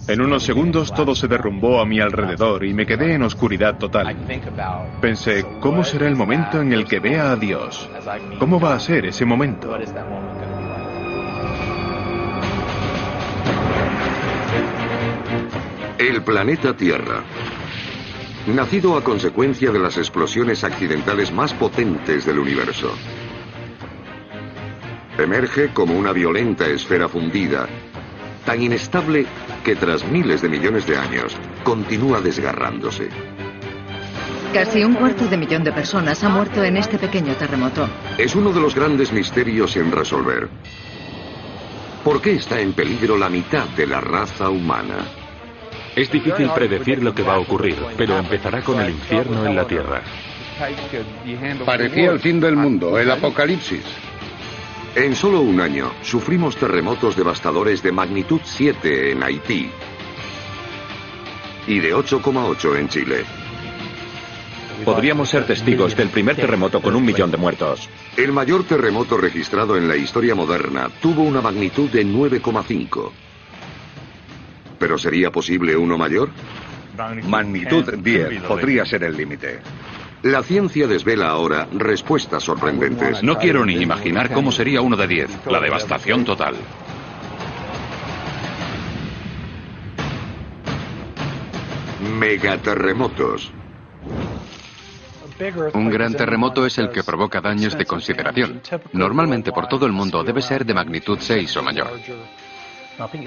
En unos segundos todo se derrumbó a mi alrededor y me quedé en oscuridad total. Pensé, ¿cómo será el momento en el que vea a Dios? ¿Cómo va a ser ese momento? El planeta Tierra, nacido a consecuencia de las explosiones accidentales más potentes del universo, emerge como una violenta esfera fundida, tan inestable que tras miles de millones de años continúa desgarrándose. Casi 250.000 de personas ha muerto en este pequeño terremoto. Es uno de los grandes misterios sin resolver. ¿Por qué está en peligro la mitad de la raza humana? Es difícil predecir lo que va a ocurrir, pero empezará con el infierno en la Tierra. Parecía el fin del mundo, el apocalipsis. En solo un año, sufrimos terremotos devastadores de magnitud 7 en Haití y de 8,8 en Chile. Podríamos ser testigos del primer terremoto con 1 millón de muertos. El mayor terremoto registrado en la historia moderna tuvo una magnitud de 9,5. ¿Pero sería posible uno mayor? Magnitud 10 podría ser el límite. La ciencia desvela ahora respuestas sorprendentes. No quiero ni imaginar cómo sería uno de 10. La devastación total. Megaterremotos. Un gran terremoto es el que provoca daños de consideración. Normalmente por todo el mundo debe ser de magnitud 6 o mayor.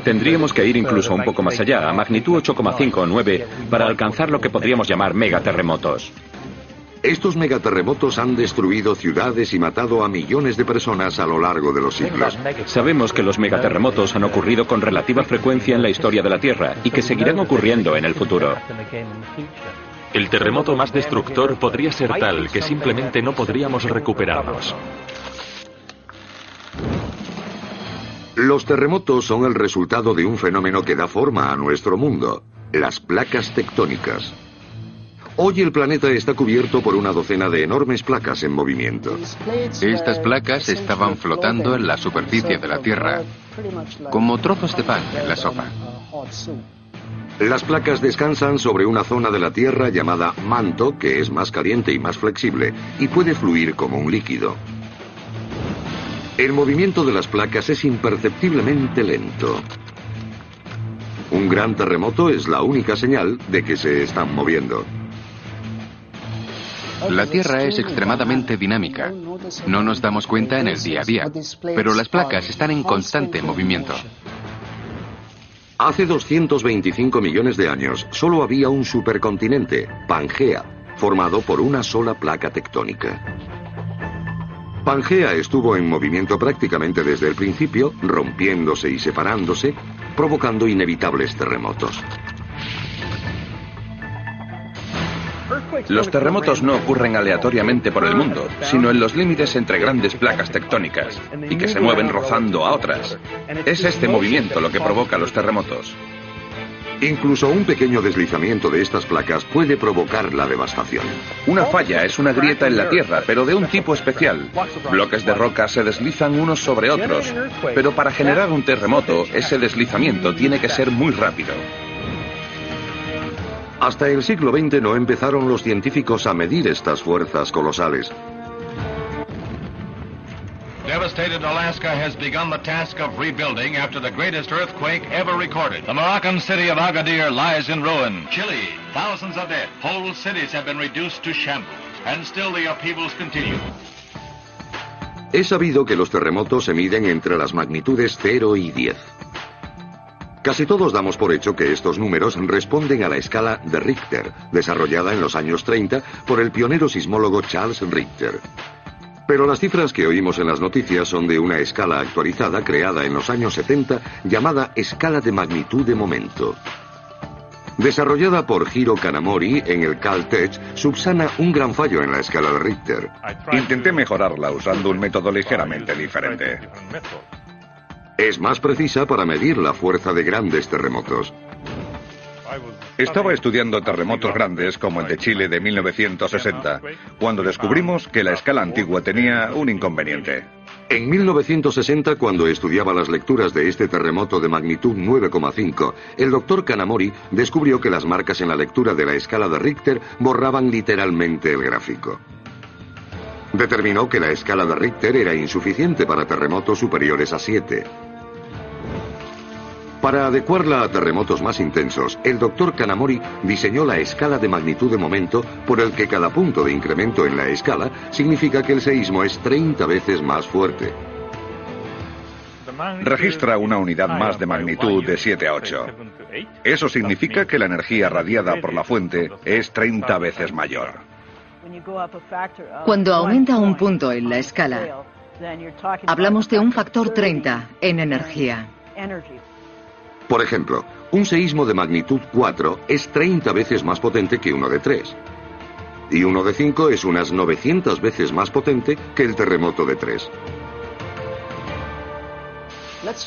Tendríamos que ir incluso un poco más allá, a magnitud 8,5 o 9, para alcanzar lo que podríamos llamar megaterremotos. Estos megaterremotos han destruido ciudades y matado a millones de personas a lo largo de los siglos. Sabemos que los megaterremotos han ocurrido con relativa frecuencia en la historia de la Tierra y que seguirán ocurriendo en el futuro. El terremoto más destructor podría ser tal que simplemente no podríamos recuperarnos. Los terremotos son el resultado de un fenómeno que da forma a nuestro mundo, las placas tectónicas. Hoy el planeta está cubierto por una docena de enormes placas en movimiento. Estas placas estaban flotando en la superficie de la Tierra, como trozos de pan en la sopa. Las placas descansan sobre una zona de la Tierra llamada manto, que es más caliente y más flexible, y puede fluir como un líquido. El movimiento de las placas es imperceptiblemente lento. Un gran terremoto es la única señal de que se están moviendo. La Tierra es extremadamente dinámica. No nos damos cuenta en el día a día, pero las placas están en constante movimiento. Hace 225 millones de años solo había un supercontinente, Pangea, formado por una sola placa tectónica. Pangea estuvo en movimiento prácticamente desde el principio, rompiéndose y separándose, provocando inevitables terremotos. Los terremotos no ocurren aleatoriamente por el mundo, sino en los límites entre grandes placas tectónicas, y que se mueven rozando a otras. Es este movimiento lo que provoca los terremotos. Incluso un pequeño deslizamiento de estas placas puede provocar la devastación. Una falla es una grieta en la Tierra, pero de un tipo especial. Bloques de roca se deslizan unos sobre otros, pero para generar un terremoto, ese deslizamiento tiene que ser muy rápido. Hasta el siglo XX no empezaron los científicos a medir estas fuerzas colosales. Devastated Alaska has begun the task of rebuilding after the greatest earthquake ever recorded. The Moroccan city of Agadir lies in ruin. Chile, thousands of dead. Whole cities have been reduced to shambles, and still the upheavals continue. Es sabido que los terremotos se miden entre las magnitudes 0 y 10. Casi todos damos por hecho que estos números responden a la escala de Richter, desarrollada en los años 30 por el pionero sismólogo Charles Richter. Pero las cifras que oímos en las noticias son de una escala actualizada creada en los años 70 llamada escala de magnitud de momento. Desarrollada por Hiro Kanamori en el Caltech, subsana un gran fallo en la escala de Richter. Intenté mejorarla usando un método ligeramente diferente. Es más precisa para medir la fuerza de grandes terremotos. Estaba estudiando terremotos grandes como el de Chile de 1960, cuando descubrimos que la escala antigua tenía un inconveniente. En 1960, cuando estudiaba las lecturas de este terremoto de magnitud 9,5, el doctor Kanamori descubrió que las marcas en la lectura de la escala de Richter borraban literalmente el gráfico. Determinó que la escala de Richter era insuficiente para terremotos superiores a 7. Para adecuarla a terremotos más intensos, el doctor Kanamori diseñó la escala de magnitud de momento por el que cada punto de incremento en la escala significa que el seísmo es 30 veces más fuerte. Registra una unidad más de magnitud de 7 a 8. Eso significa que la energía radiada por la fuente es 30 veces mayor. Cuando aumenta un punto en la escala, hablamos de un factor 30 en energía. Por ejemplo, un seísmo de magnitud 4 es 30 veces más potente que uno de 3. Y uno de 5 es unas 900 veces más potente que el terremoto de 3.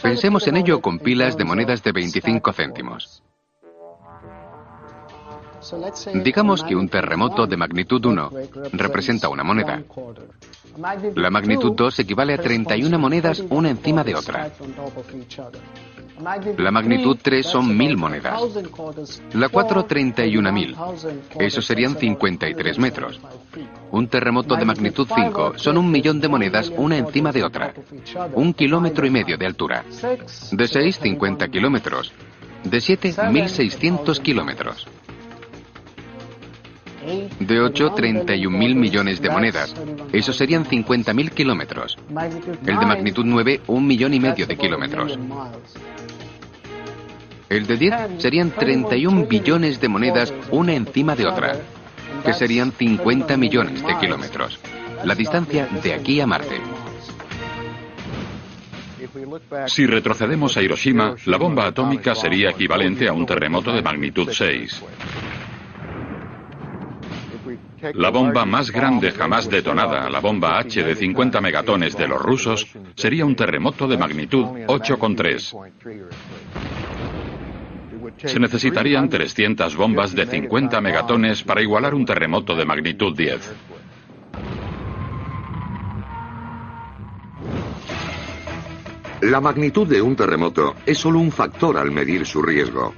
Pensemos en ello con pilas de monedas de 25 céntimos. Digamos que un terremoto de magnitud 1 representa una moneda. La magnitud 2 equivale a 31 monedas una encima de otra. La magnitud 3 son 1000 monedas. La 4, 31.000. Eso serían 53 metros. Un terremoto de magnitud 5 son 1.000.000 de monedas una encima de otra. 1,5 kilómetros de altura. De 6, 50 kilómetros. De 7, 1.600 kilómetros. De 8, 31.000 millones de monedas. Eso serían 50.000 kilómetros. El de magnitud 9, 1,5 millones de kilómetros. El de 10 serían 31 billones de monedas una encima de otra, que serían 50 millones de kilómetros. La distancia de aquí a Marte. Si retrocedemos a Hiroshima, la bomba atómica sería equivalente a un terremoto de magnitud 6. La bomba más grande jamás detonada, la bomba H de 50 megatones de los rusos, sería un terremoto de magnitud 8,3. Se necesitarían 300 bombas de 50 megatones para igualar un terremoto de magnitud 10. La magnitud de un terremoto es solo un factor al medir su riesgo.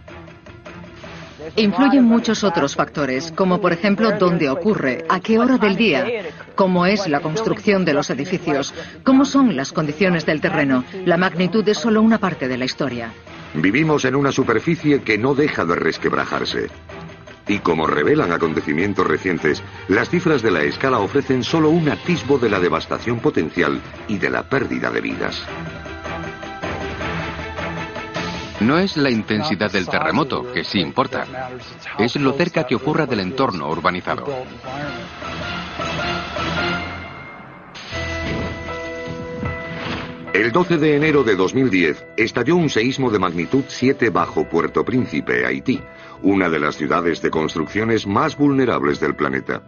Influyen muchos otros factores, como por ejemplo dónde ocurre, a qué hora del día, cómo es la construcción de los edificios, cómo son las condiciones del terreno. La magnitud es solo una parte de la historia. Vivimos en una superficie que no deja de resquebrajarse. Y como revelan acontecimientos recientes, las cifras de la escala ofrecen solo un atisbo de la devastación potencial y de la pérdida de vidas. No es la intensidad del terremoto, que sí importa. Es lo cerca que ocurra del entorno urbanizado. El 12 de enero de 2010 estalló un seísmo de magnitud 7 bajo Puerto Príncipe, Haití, una de las ciudades de construcciones más vulnerables del planeta.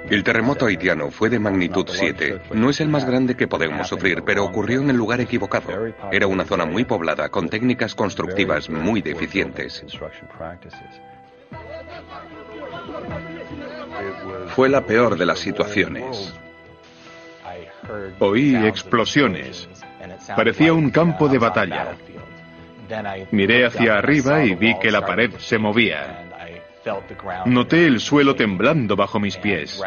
El terremoto haitiano fue de magnitud 7. No es el más grande que podemos sufrir, pero ocurrió en el lugar equivocado. Era una zona muy poblada, con técnicas constructivas muy deficientes. Fue la peor de las situaciones. Oí explosiones. Parecía un campo de batalla. Miré hacia arriba y vi que la pared se movía. Noté el suelo temblando bajo mis pies.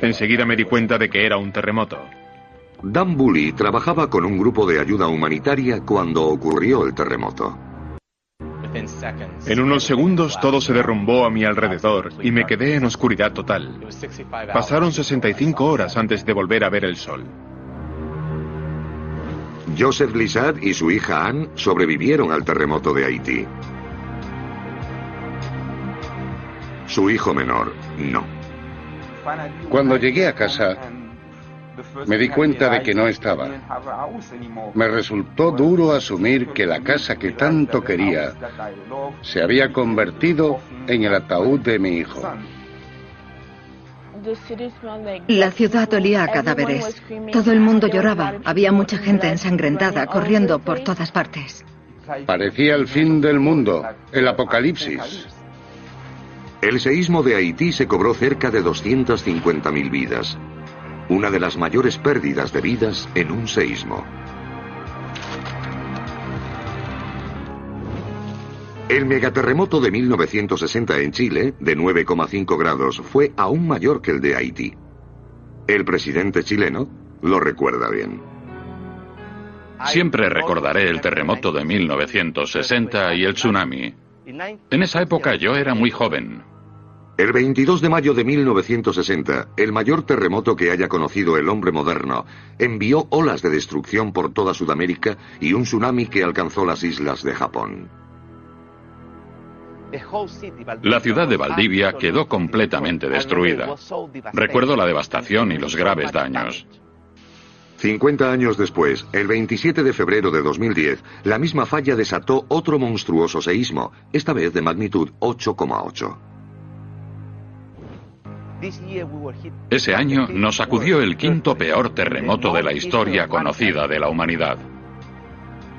Enseguida me di cuenta de que era un terremoto. Dan Bully trabajaba con un grupo de ayuda humanitaria cuando ocurrió el terremoto. En unos segundos todo se derrumbó a mi alrededor y me quedé en oscuridad total. Pasaron 65 horas antes de volver a ver el sol. Joseph Lissat y su hija Anne sobrevivieron al terremoto de Haití. Su hijo menor, no. Cuando llegué a casa, me di cuenta de que no estaba. Me resultó duro asumir que la casa que tanto quería se había convertido en el ataúd de mi hijo. La ciudad olía a cadáveres. Todo el mundo lloraba. Había mucha gente ensangrentada, corriendo por todas partes. Parecía el fin del mundo, el apocalipsis. El seísmo de Haití se cobró cerca de 250.000 vidas. una de las mayores pérdidas de vidas en un seísmo. El megaterremoto de 1960 en Chile, de 9,5 grados, fue aún mayor que el de Haití. El presidente chileno lo recuerda bien. Siempre recordaré el terremoto de 1960 y el tsunami. En esa época yo era muy joven. El 22 de mayo de 1960, el mayor terremoto que haya conocido el hombre moderno, envió olas de destrucción por toda Sudamérica y un tsunami que alcanzó las islas de Japón. La ciudad de Valdivia quedó completamente destruida. Recuerdo la devastación y los graves daños. 50 años después, el 27 de febrero de 2010, la misma falla desató otro monstruoso seísmo, esta vez de magnitud 8,8. Ese año nos sacudió el quinto peor terremoto de la historia conocida de la humanidad.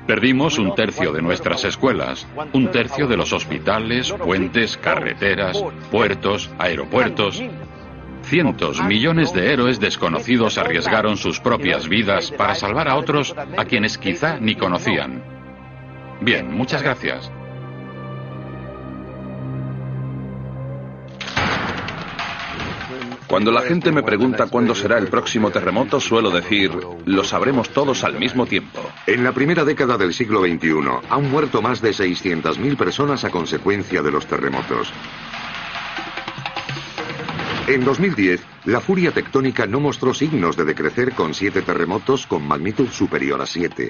Perdimos un tercio de nuestras escuelas, un tercio de los hospitales, puentes, carreteras, puertos, aeropuertos. Cientos, millones de héroes desconocidos arriesgaron sus propias vidas para salvar a otros a quienes quizá ni conocían. Bien, muchas gracias. Cuando la gente me pregunta cuándo será el próximo terremoto, suelo decir, lo sabremos todos al mismo tiempo. En la primera década del siglo XXI, han muerto más de 600.000 personas a consecuencia de los terremotos. En 2010, la furia tectónica no mostró signos de decrecer con 7 terremotos con magnitud superior a 7.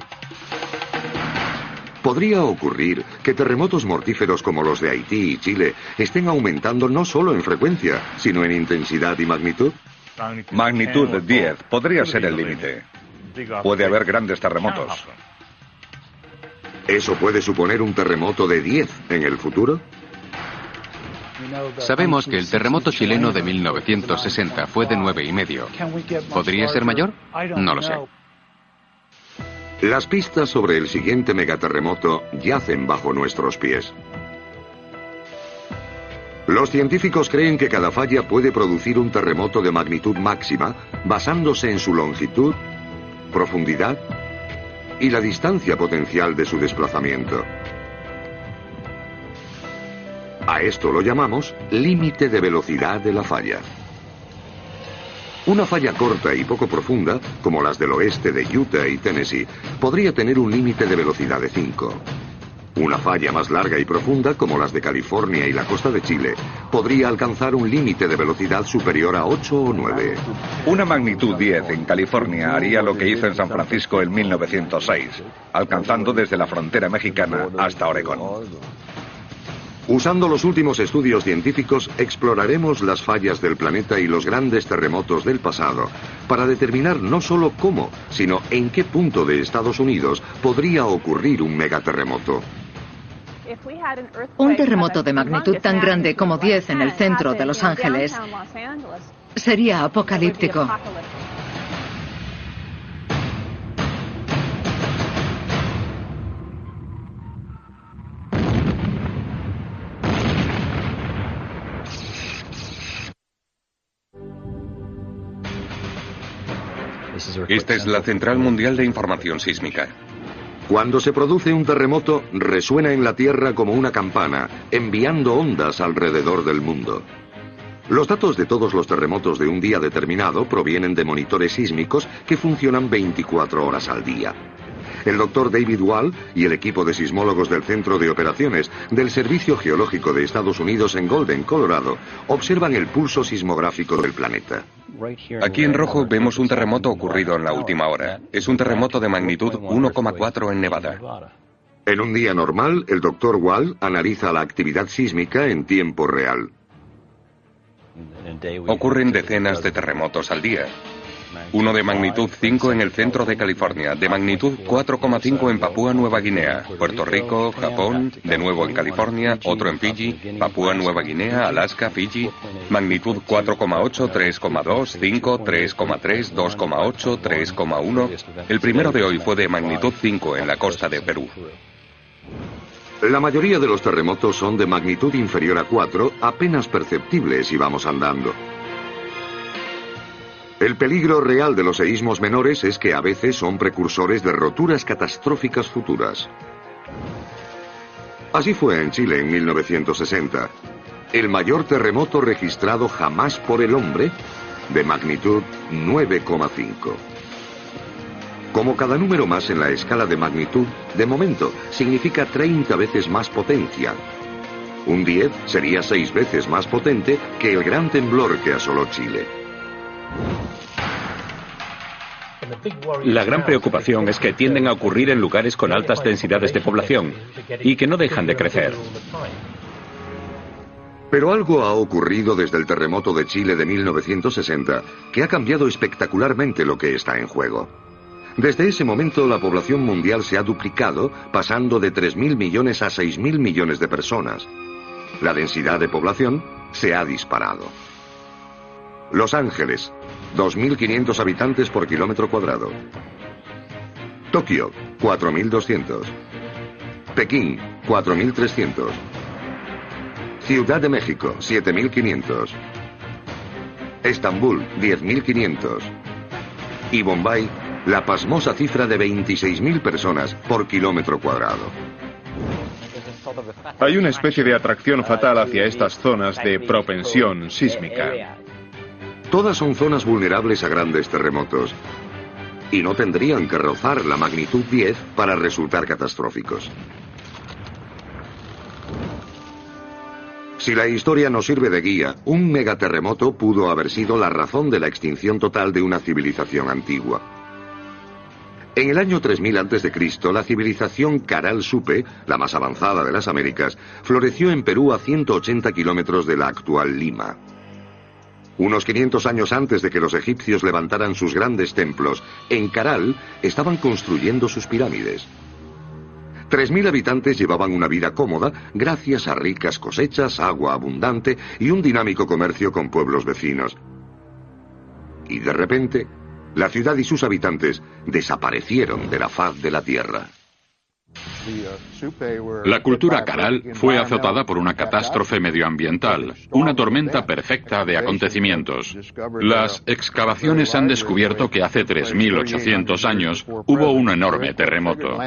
Podría ocurrir que terremotos mortíferos como los de Haití y Chile estén aumentando no solo en frecuencia, sino en intensidad y magnitud. Magnitud 10 podría ser el límite. Puede haber grandes terremotos. ¿Eso puede suponer un terremoto de 10 en el futuro? Sabemos que el terremoto chileno de 1960 fue de 9,5. ¿Podría ser mayor? No lo sé. Las pistas sobre el siguiente megaterremoto yacen bajo nuestros pies. Los científicos creen que cada falla puede producir un terremoto de magnitud máxima basándose en su longitud, profundidad y la distancia potencial de su desplazamiento. A esto lo llamamos límite de velocidad de la falla. Una falla corta y poco profunda, como las del oeste de Utah y Tennessee, podría tener un límite de velocidad de 5. Una falla más larga y profunda, como las de California y la costa de Chile, podría alcanzar un límite de velocidad superior a 8 o 9. Una magnitud 10 en California haría lo que hizo en San Francisco en 1906, alcanzando desde la frontera mexicana hasta Oregón. Usando los últimos estudios científicos, exploraremos las fallas del planeta y los grandes terremotos del pasado para determinar no solo cómo, sino en qué punto de Estados Unidos podría ocurrir un megaterremoto. Un terremoto de magnitud tan grande como 10 en el centro de Los Ángeles sería apocalíptico. Esta es la Central Mundial de Información Sísmica. Cuando se produce un terremoto, resuena en la Tierra como una campana, enviando ondas alrededor del mundo. Los datos de todos los terremotos de un día determinado provienen de monitores sísmicos que funcionan 24 horas al día. El doctor David Wall y el equipo de sismólogos del Centro de Operaciones del Servicio Geológico de Estados Unidos en Golden, Colorado, observan el pulso sismográfico del planeta. Aquí en rojo vemos un terremoto ocurrido en la última hora. Es un terremoto de magnitud 1,4 en Nevada. En un día normal, el doctor Wall analiza la actividad sísmica en tiempo real. Ocurren decenas de terremotos al día. Uno de magnitud 5 en el centro de California, de magnitud 4,5 en Papúa Nueva Guinea, Puerto Rico, Japón, de nuevo en California, otro en Fiji, Papúa Nueva Guinea, Alaska, Fiji, magnitud 4,8, 3,2, 5, 3,3, 2,8, 3,1. El primero de hoy fue de magnitud 5 en la costa de Perú. La mayoría de los terremotos son de magnitud inferior a 4, apenas perceptibles si vamos andando. El peligro real de los seísmos menores es que a veces son precursores de roturas catastróficas futuras. Así fue en Chile en 1960, el mayor terremoto registrado jamás por el hombre, de magnitud 9,5. Como cada número más en la escala de magnitud, de momento, significa 30 veces más potencia. Un 10 sería 6 veces más potente que el gran temblor que asoló Chile. La gran preocupación es que tienden a ocurrir en lugares con altas densidades de población y que no dejan de crecer. Pero algo ha ocurrido desde el terremoto de Chile de 1960 que ha cambiado espectacularmente lo que está en juego. Desde ese momento la población mundial se ha duplicado, pasando de 3.000 millones a 6.000 millones de personas. La densidad de población se ha disparado. Los Ángeles, 2.500 habitantes por kilómetro cuadrado. Tokio, 4.200. Pekín, 4.300. Ciudad de México, 7.500. Estambul, 10.500. Y Bombay, la pasmosa cifra de 26.000 personas por kilómetro cuadrado. Hay una especie de atracción fatal hacia estas zonas de propensión sísmica. Todas son zonas vulnerables a grandes terremotos y no tendrían que rozar la magnitud 10 para resultar catastróficos. Si la historia nos sirve de guía, un megaterremoto pudo haber sido la razón de la extinción total de una civilización antigua. En el año 3000 a.C., la civilización Caral Supe, la más avanzada de las Américas, floreció en Perú a 180 kilómetros de la actual Lima. Unos 500 años antes de que los egipcios levantaran sus grandes templos, en Caral estaban construyendo sus pirámides. 3.000 habitantes llevaban una vida cómoda gracias a ricas cosechas, agua abundante y un dinámico comercio con pueblos vecinos. Y de repente, la ciudad y sus habitantes desaparecieron de la faz de la tierra. La cultura Caral fue azotada por una catástrofe medioambiental, una tormenta perfecta de acontecimientos. Las excavaciones han descubierto que hace 3.800 años hubo un enorme terremoto.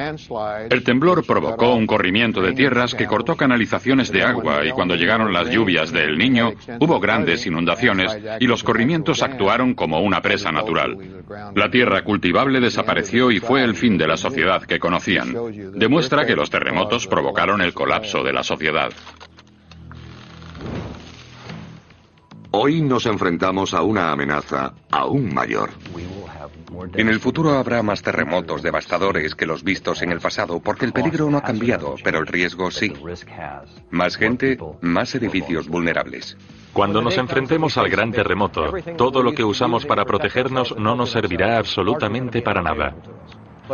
El temblor provocó un corrimiento de tierras que cortó canalizaciones de agua y cuando llegaron las lluvias del Niño hubo grandes inundaciones y los corrimientos actuaron como una presa natural. La tierra cultivable desapareció y fue el fin de la sociedad que conocían. Demuestra que los terremotos provocaron el colapso de la sociedad. Hoy nos enfrentamos a una amenaza aún mayor. En el futuro habrá más terremotos devastadores que los vistos en el pasado, porque el peligro no ha cambiado, pero el riesgo sí. Más gente, más edificios vulnerables. Cuando nos enfrentemos al gran terremoto, todo lo que usamos para protegernos no nos servirá absolutamente para nada.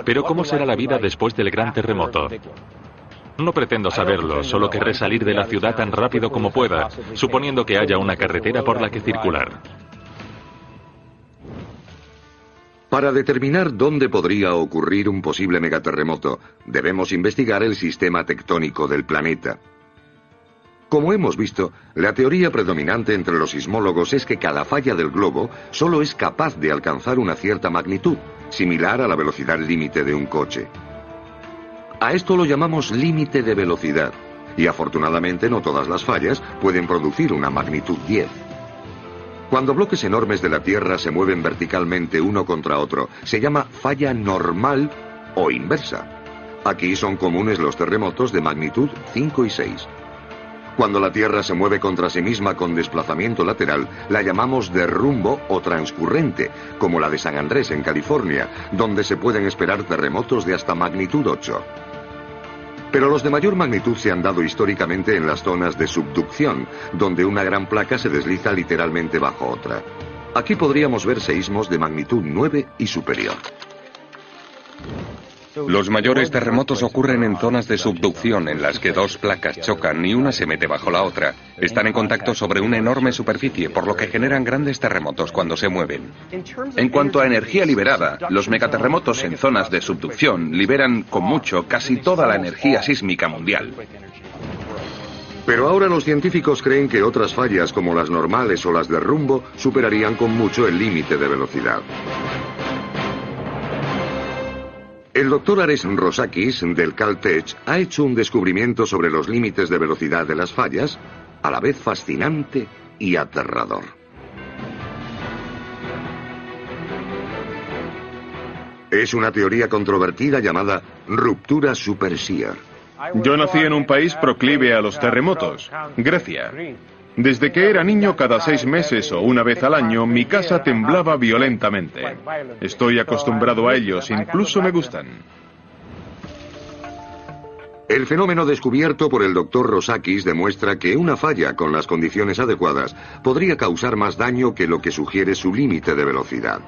Pero ¿cómo será la vida después del gran terremoto? No pretendo saberlo, solo querré salir de la ciudad tan rápido como pueda, suponiendo que haya una carretera por la que circular. Para determinar dónde podría ocurrir un posible megaterremoto, debemos investigar el sistema tectónico del planeta. Como hemos visto, la teoría predominante entre los sismólogos es que cada falla del globo solo es capaz de alcanzar una cierta magnitud, similar a la velocidad límite de un coche. A esto lo llamamos límite de velocidad, y afortunadamente no todas las fallas pueden producir una magnitud 10. Cuando bloques enormes de la Tierra se mueven verticalmente uno contra otro, se llama falla normal o inversa. Aquí son comunes los terremotos de magnitud 5 y 6. Cuando la Tierra se mueve contra sí misma con desplazamiento lateral, la llamamos de rumbo o transcurrente, como la de San Andrés en California, donde se pueden esperar terremotos de hasta magnitud 8. Pero los de mayor magnitud se han dado históricamente en las zonas de subducción, donde una gran placa se desliza literalmente bajo otra. Aquí podríamos ver seísmos de magnitud 9 y superior. Los mayores terremotos ocurren en zonas de subducción en las que dos placas chocan y una se mete bajo la otra. Están en contacto sobre una enorme superficie, por lo que generan grandes terremotos cuando se mueven. En cuanto a energía liberada, los megaterremotos en zonas de subducción liberan con mucho casi toda la energía sísmica mundial. Pero ahora los científicos creen que otras fallas como las normales o las de rumbo superarían con mucho el límite de velocidad. El doctor Ares Rosakis, del Caltech, ha hecho un descubrimiento sobre los límites de velocidad de las fallas, a la vez fascinante y aterrador. Es una teoría controvertida llamada ruptura super-shear. Yo nací en un país proclive a los terremotos, Grecia. Desde que era niño, cada 6 meses o una vez al año, mi casa temblaba violentamente. Estoy acostumbrado a ellos, incluso me gustan. El fenómeno descubierto por el doctor Rosakis demuestra que una falla con las condiciones adecuadas podría causar más daño que lo que sugiere su límite de velocidad.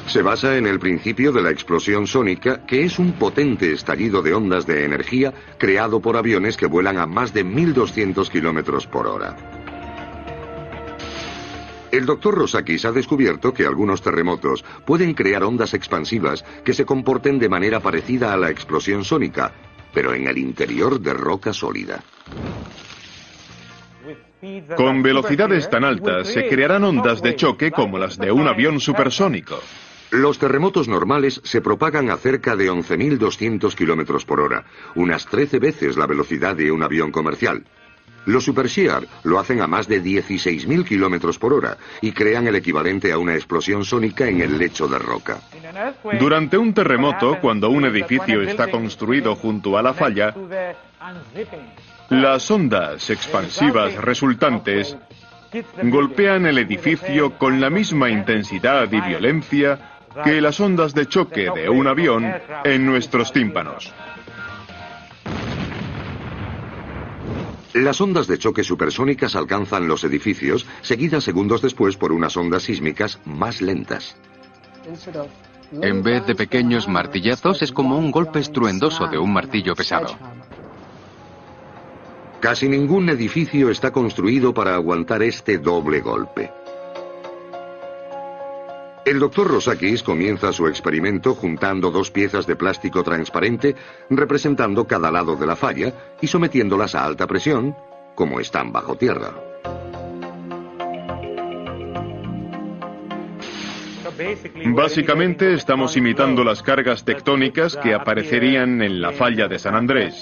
Se basa en el principio de la explosión sónica, que es un potente estallido de ondas de energía creado por aviones que vuelan a más de 1200 kilómetros por hora. El doctor Rosakis ha descubierto que algunos terremotos pueden crear ondas expansivas que se comporten de manera parecida a la explosión sónica, pero en el interior de roca sólida. Con velocidades tan altas se crearán ondas de choque como las de un avión supersónico. Los terremotos normales se propagan a cerca de 11.200 kilómetros por hora, unas 13 veces la velocidad de un avión comercial. Los super-shear lo hacen a más de 16.000 kilómetros por hora y crean el equivalente a una explosión sónica en el lecho de roca. Durante un terremoto, cuando un edificio está construido junto a la falla, las ondas expansivas resultantes golpean el edificio con la misma intensidad y violencia que las ondas de choque de un avión en nuestros tímpanos. Las ondas de choque supersónicas alcanzan los edificios, seguidas segundos después por unas ondas sísmicas más lentas. En vez de pequeños martillazos, es como un golpe estruendoso de un martillo pesado. Casi ningún edificio está construido para aguantar este doble golpe. El doctor Rosakis comienza su experimento juntando 2 piezas de plástico transparente, representando cada lado de la falla, y sometiéndolas a alta presión, como están bajo tierra. Básicamente estamos imitando las cargas tectónicas que aparecerían en la falla de San Andrés.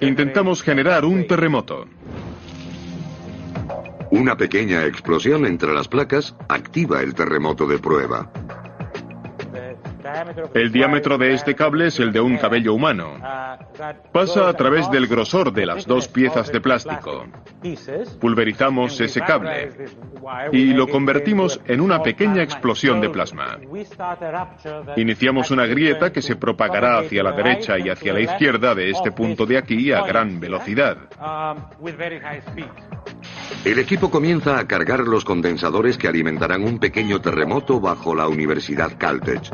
Intentamos generar un terremoto. Una pequeña explosión entre las placas activa el terremoto de prueba. El diámetro de este cable es el de un cabello humano. Pasa a través del grosor de las 2 piezas de plástico. Pulverizamos ese cable y lo convertimos en una pequeña explosión de plasma. Iniciamos una grieta que se propagará hacia la derecha y hacia la izquierda de este punto de aquí a gran velocidad. El equipo comienza a cargar los condensadores que alimentarán un pequeño terremoto bajo la Universidad Caltech.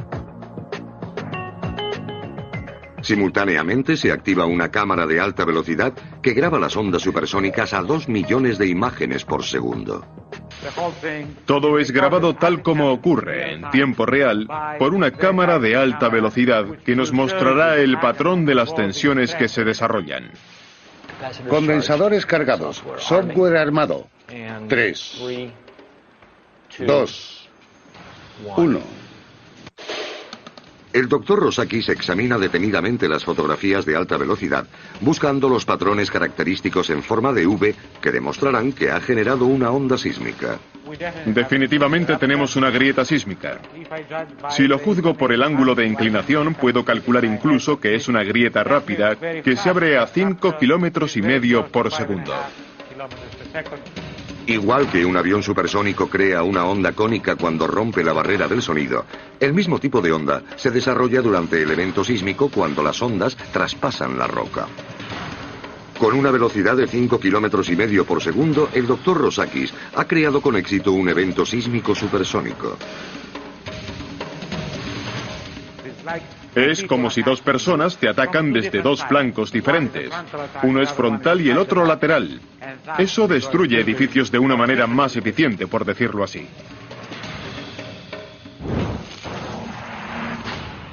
Simultáneamente se activa una cámara de alta velocidad que graba las ondas supersónicas a 2 millones de imágenes por segundo. Todo es grabado tal como ocurre, en tiempo real, por una cámara de alta velocidad que nos mostrará el patrón de las tensiones que se desarrollan. Condensadores cargados. Software armado. 3, 2, 1. El doctor Rosakis examina detenidamente las fotografías de alta velocidad, buscando los patrones característicos en forma de V que demostrarán que ha generado una onda sísmica. Definitivamente tenemos una grieta sísmica. Si lo juzgo por el ángulo de inclinación, puedo calcular incluso que es una grieta rápida que se abre a 5,5 kilómetros por segundo. Igual que un avión supersónico crea una onda cónica cuando rompe la barrera del sonido, el mismo tipo de onda se desarrolla durante el evento sísmico cuando las ondas traspasan la roca. Con una velocidad de 5,5 kilómetros por segundo, el doctor Rosakis ha creado con éxito un evento sísmico supersónico. Es como si 2 personas te atacan desde 2 flancos diferentes. Uno es frontal y el otro lateral. Eso destruye edificios de una manera más eficiente, por decirlo así.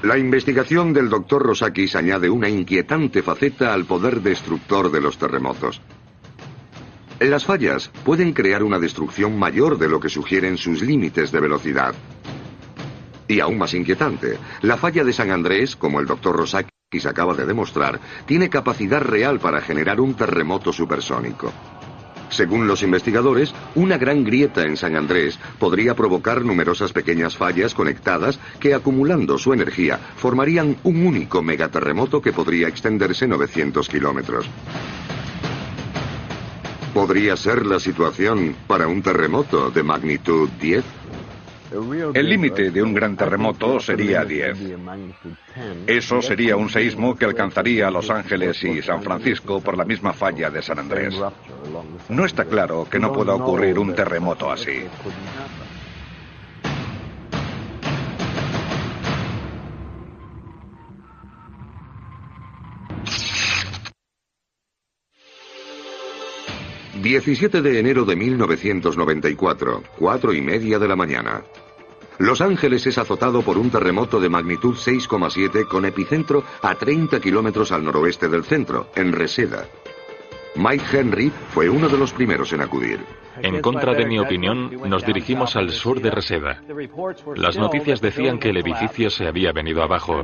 La investigación del Dr. Rosakis añade una inquietante faceta al poder destructor de los terremotos. Las fallas pueden crear una destrucción mayor de lo que sugieren sus límites de velocidad. Y aún más inquietante, la falla de San Andrés, como el Dr. Rosakis acaba de demostrar, tiene capacidad real para generar un terremoto supersónico. Según los investigadores, una gran grieta en San Andrés podría provocar numerosas pequeñas fallas conectadas que, acumulando su energía, formarían un único megaterremoto que podría extenderse 900 kilómetros. ¿Podría ser la situación para un terremoto de magnitud 10? El límite de un gran terremoto sería 10. Eso sería un seísmo que alcanzaría a Los Ángeles y San Francisco por la misma falla de San Andrés. No está claro que no pueda ocurrir un terremoto así. ...17 de enero de 1994, 4:30 de la mañana. Los Ángeles es azotado por un terremoto de magnitud 6,7 con epicentro a 30 kilómetros al noroeste del centro, en Reseda. Mike Henry fue uno de los primeros en acudir. En contra de mi opinión, nos dirigimos al sur de Reseda. Las noticias decían que el edificio se había venido abajo.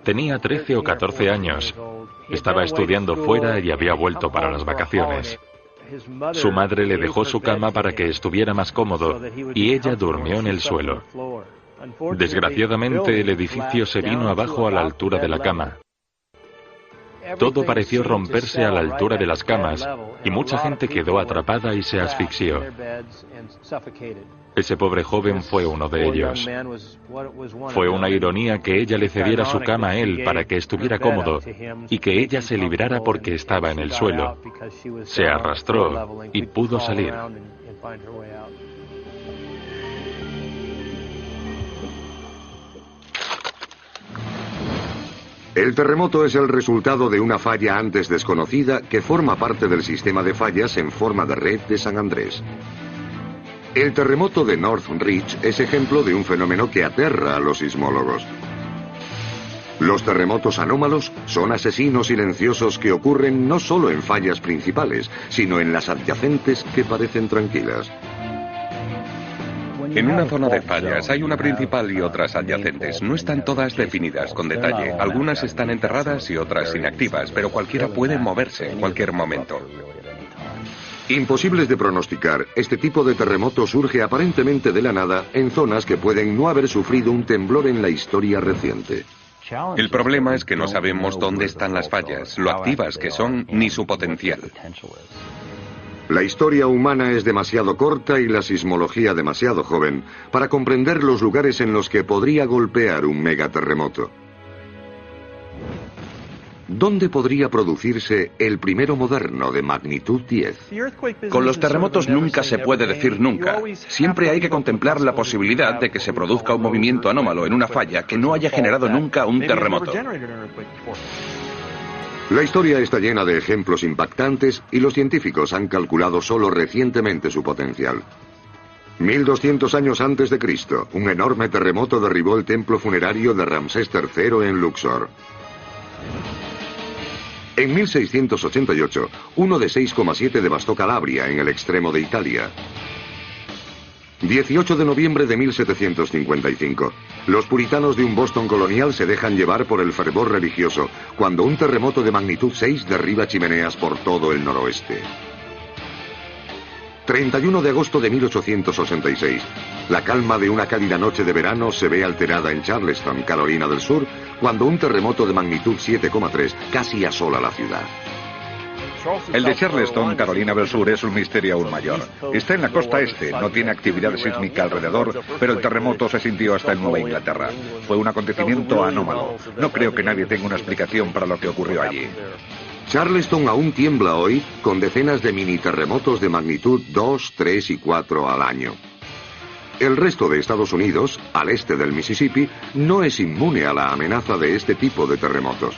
Tenía 13 o 14 años. Estaba estudiando fuera y había vuelto para las vacaciones. Su madre le dejó su cama para que estuviera más cómodo y ella durmió en el suelo. Desgraciadamente, el edificio se vino abajo a la altura de la cama. Todo pareció romperse a la altura de las camas y mucha gente quedó atrapada y se asfixió. Ese pobre joven fue uno de ellos. Fue una ironía que ella le cediera su cama a él para que estuviera cómodo y que ella se librara porque estaba en el suelo. Se arrastró y pudo salir. El terremoto es el resultado de una falla antes desconocida que forma parte del sistema de fallas en forma de red de San Andrés. El terremoto de North Ridge es ejemplo de un fenómeno que aterra a los sismólogos. Los terremotos anómalos son asesinos silenciosos que ocurren no solo en fallas principales, sino en las adyacentes que parecen tranquilas. En una zona de fallas hay una principal y otras adyacentes. No están todas definidas con detalle. Algunas están enterradas y otras inactivas, pero cualquiera puede moverse en cualquier momento. Imposibles de pronosticar, este tipo de terremoto surge aparentemente de la nada en zonas que pueden no haber sufrido un temblor en la historia reciente. El problema es que no sabemos dónde están las fallas, lo activas que son, ni su potencial. La historia humana es demasiado corta y la sismología demasiado joven para comprender los lugares en los que podría golpear un megaterremoto. ¿Dónde podría producirse el primero moderno de magnitud 10? Con los terremotos nunca se puede decir nunca. Siempre hay que contemplar la posibilidad de que se produzca un movimiento anómalo en una falla que no haya generado nunca un terremoto. La historia está llena de ejemplos impactantes y los científicos han calculado solo recientemente su potencial. 1200 años antes de Cristo, un enorme terremoto derribó el templo funerario de Ramsés III en Luxor. En 1688, uno de 6,7 devastó Calabria, en el extremo de Italia. 18 de noviembre de 1755. Los puritanos de un Boston colonial se dejan llevar por el fervor religioso cuando un terremoto de magnitud 6 derriba chimeneas por todo el noroeste. 31 de agosto de 1886. La calma de una cálida noche de verano se ve alterada en Charleston, Carolina del Sur, cuando un terremoto de magnitud 7,3 casi asola la ciudad. El de Charleston, Carolina del Sur, es un misterio aún mayor. Está en la costa este, no tiene actividad sísmica alrededor, pero el terremoto se sintió hasta en Nueva Inglaterra. Fue un acontecimiento anómalo. No creo que nadie tenga una explicación para lo que ocurrió allí. Charleston aún tiembla hoy, con decenas de mini terremotos de magnitud 2, 3 y 4 al año. El resto de Estados Unidos, al este del Mississippi, no es inmune a la amenaza de este tipo de terremotos.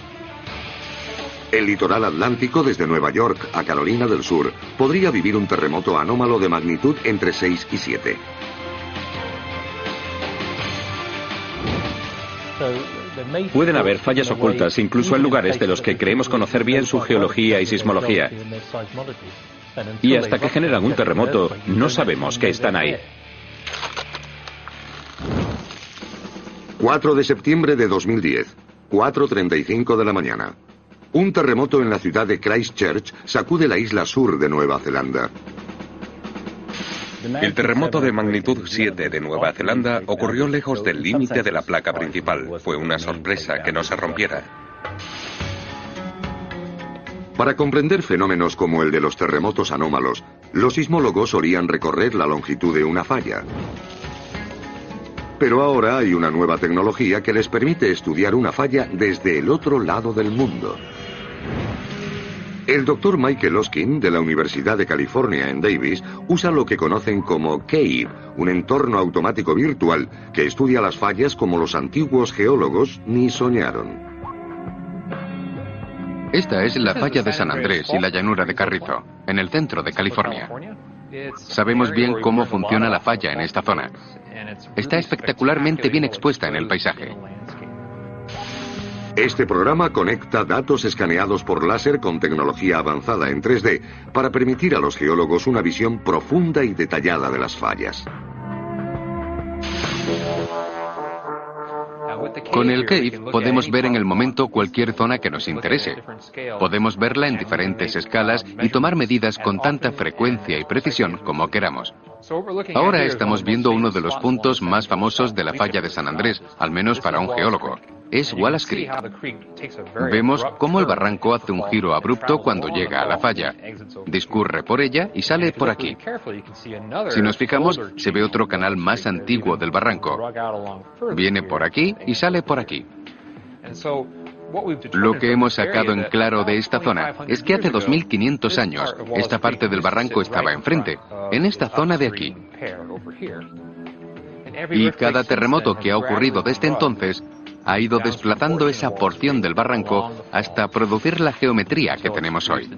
El litoral atlántico, desde Nueva York a Carolina del Sur, podría vivir un terremoto anómalo de magnitud entre 6 y 7. Pueden haber fallas ocultas incluso en lugares de los que creemos conocer bien su geología y sismología. Y hasta que generan un terremoto, no sabemos que están ahí. 4 de septiembre de 2010, 4:35 de la mañana. Un terremoto en la ciudad de Christchurch sacude la isla sur de Nueva Zelanda. El terremoto de magnitud 7 de Nueva Zelanda ocurrió lejos del límite de la placa principal. Fue una sorpresa que no se rompiera. Para comprender fenómenos como el de los terremotos anómalos, los sismólogos solían recorrer la longitud de una falla. Pero ahora hay una nueva tecnología que les permite estudiar una falla desde el otro lado del mundo. El doctor Michael Oskin, de la Universidad de California en Davis, usa lo que conocen como CAVE, un entorno automático virtual que estudia las fallas como los antiguos geólogos ni soñaron. Esta es la falla de San Andrés y la llanura de Carrizo, en el centro de California. Sabemos bien cómo funciona la falla en esta zona. Está espectacularmente bien expuesta en el paisaje. Este programa conecta datos escaneados por láser con tecnología avanzada en 3D para permitir a los geólogos una visión profunda y detallada de las fallas. Con el CAVE podemos ver en el momento cualquier zona que nos interese. Podemos verla en diferentes escalas y tomar medidas con tanta frecuencia y precisión como queramos. Ahora estamos viendo uno de los puntos más famosos de la falla de San Andrés, al menos para un geólogo. Es Wallace Creek. Vemos cómo el barranco hace un giro abrupto cuando llega a la falla. Discurre por ella y sale por aquí. Si nos fijamos, se ve otro canal más antiguo del barranco. Viene por aquí y sale por aquí. Lo que hemos sacado en claro de esta zona es que hace 2500 años esta parte del barranco estaba enfrente, en esta zona de aquí. Y cada terremoto que ha ocurrido desde entonces ha ido desplazando esa porción del barranco hasta producir la geometría que tenemos hoy.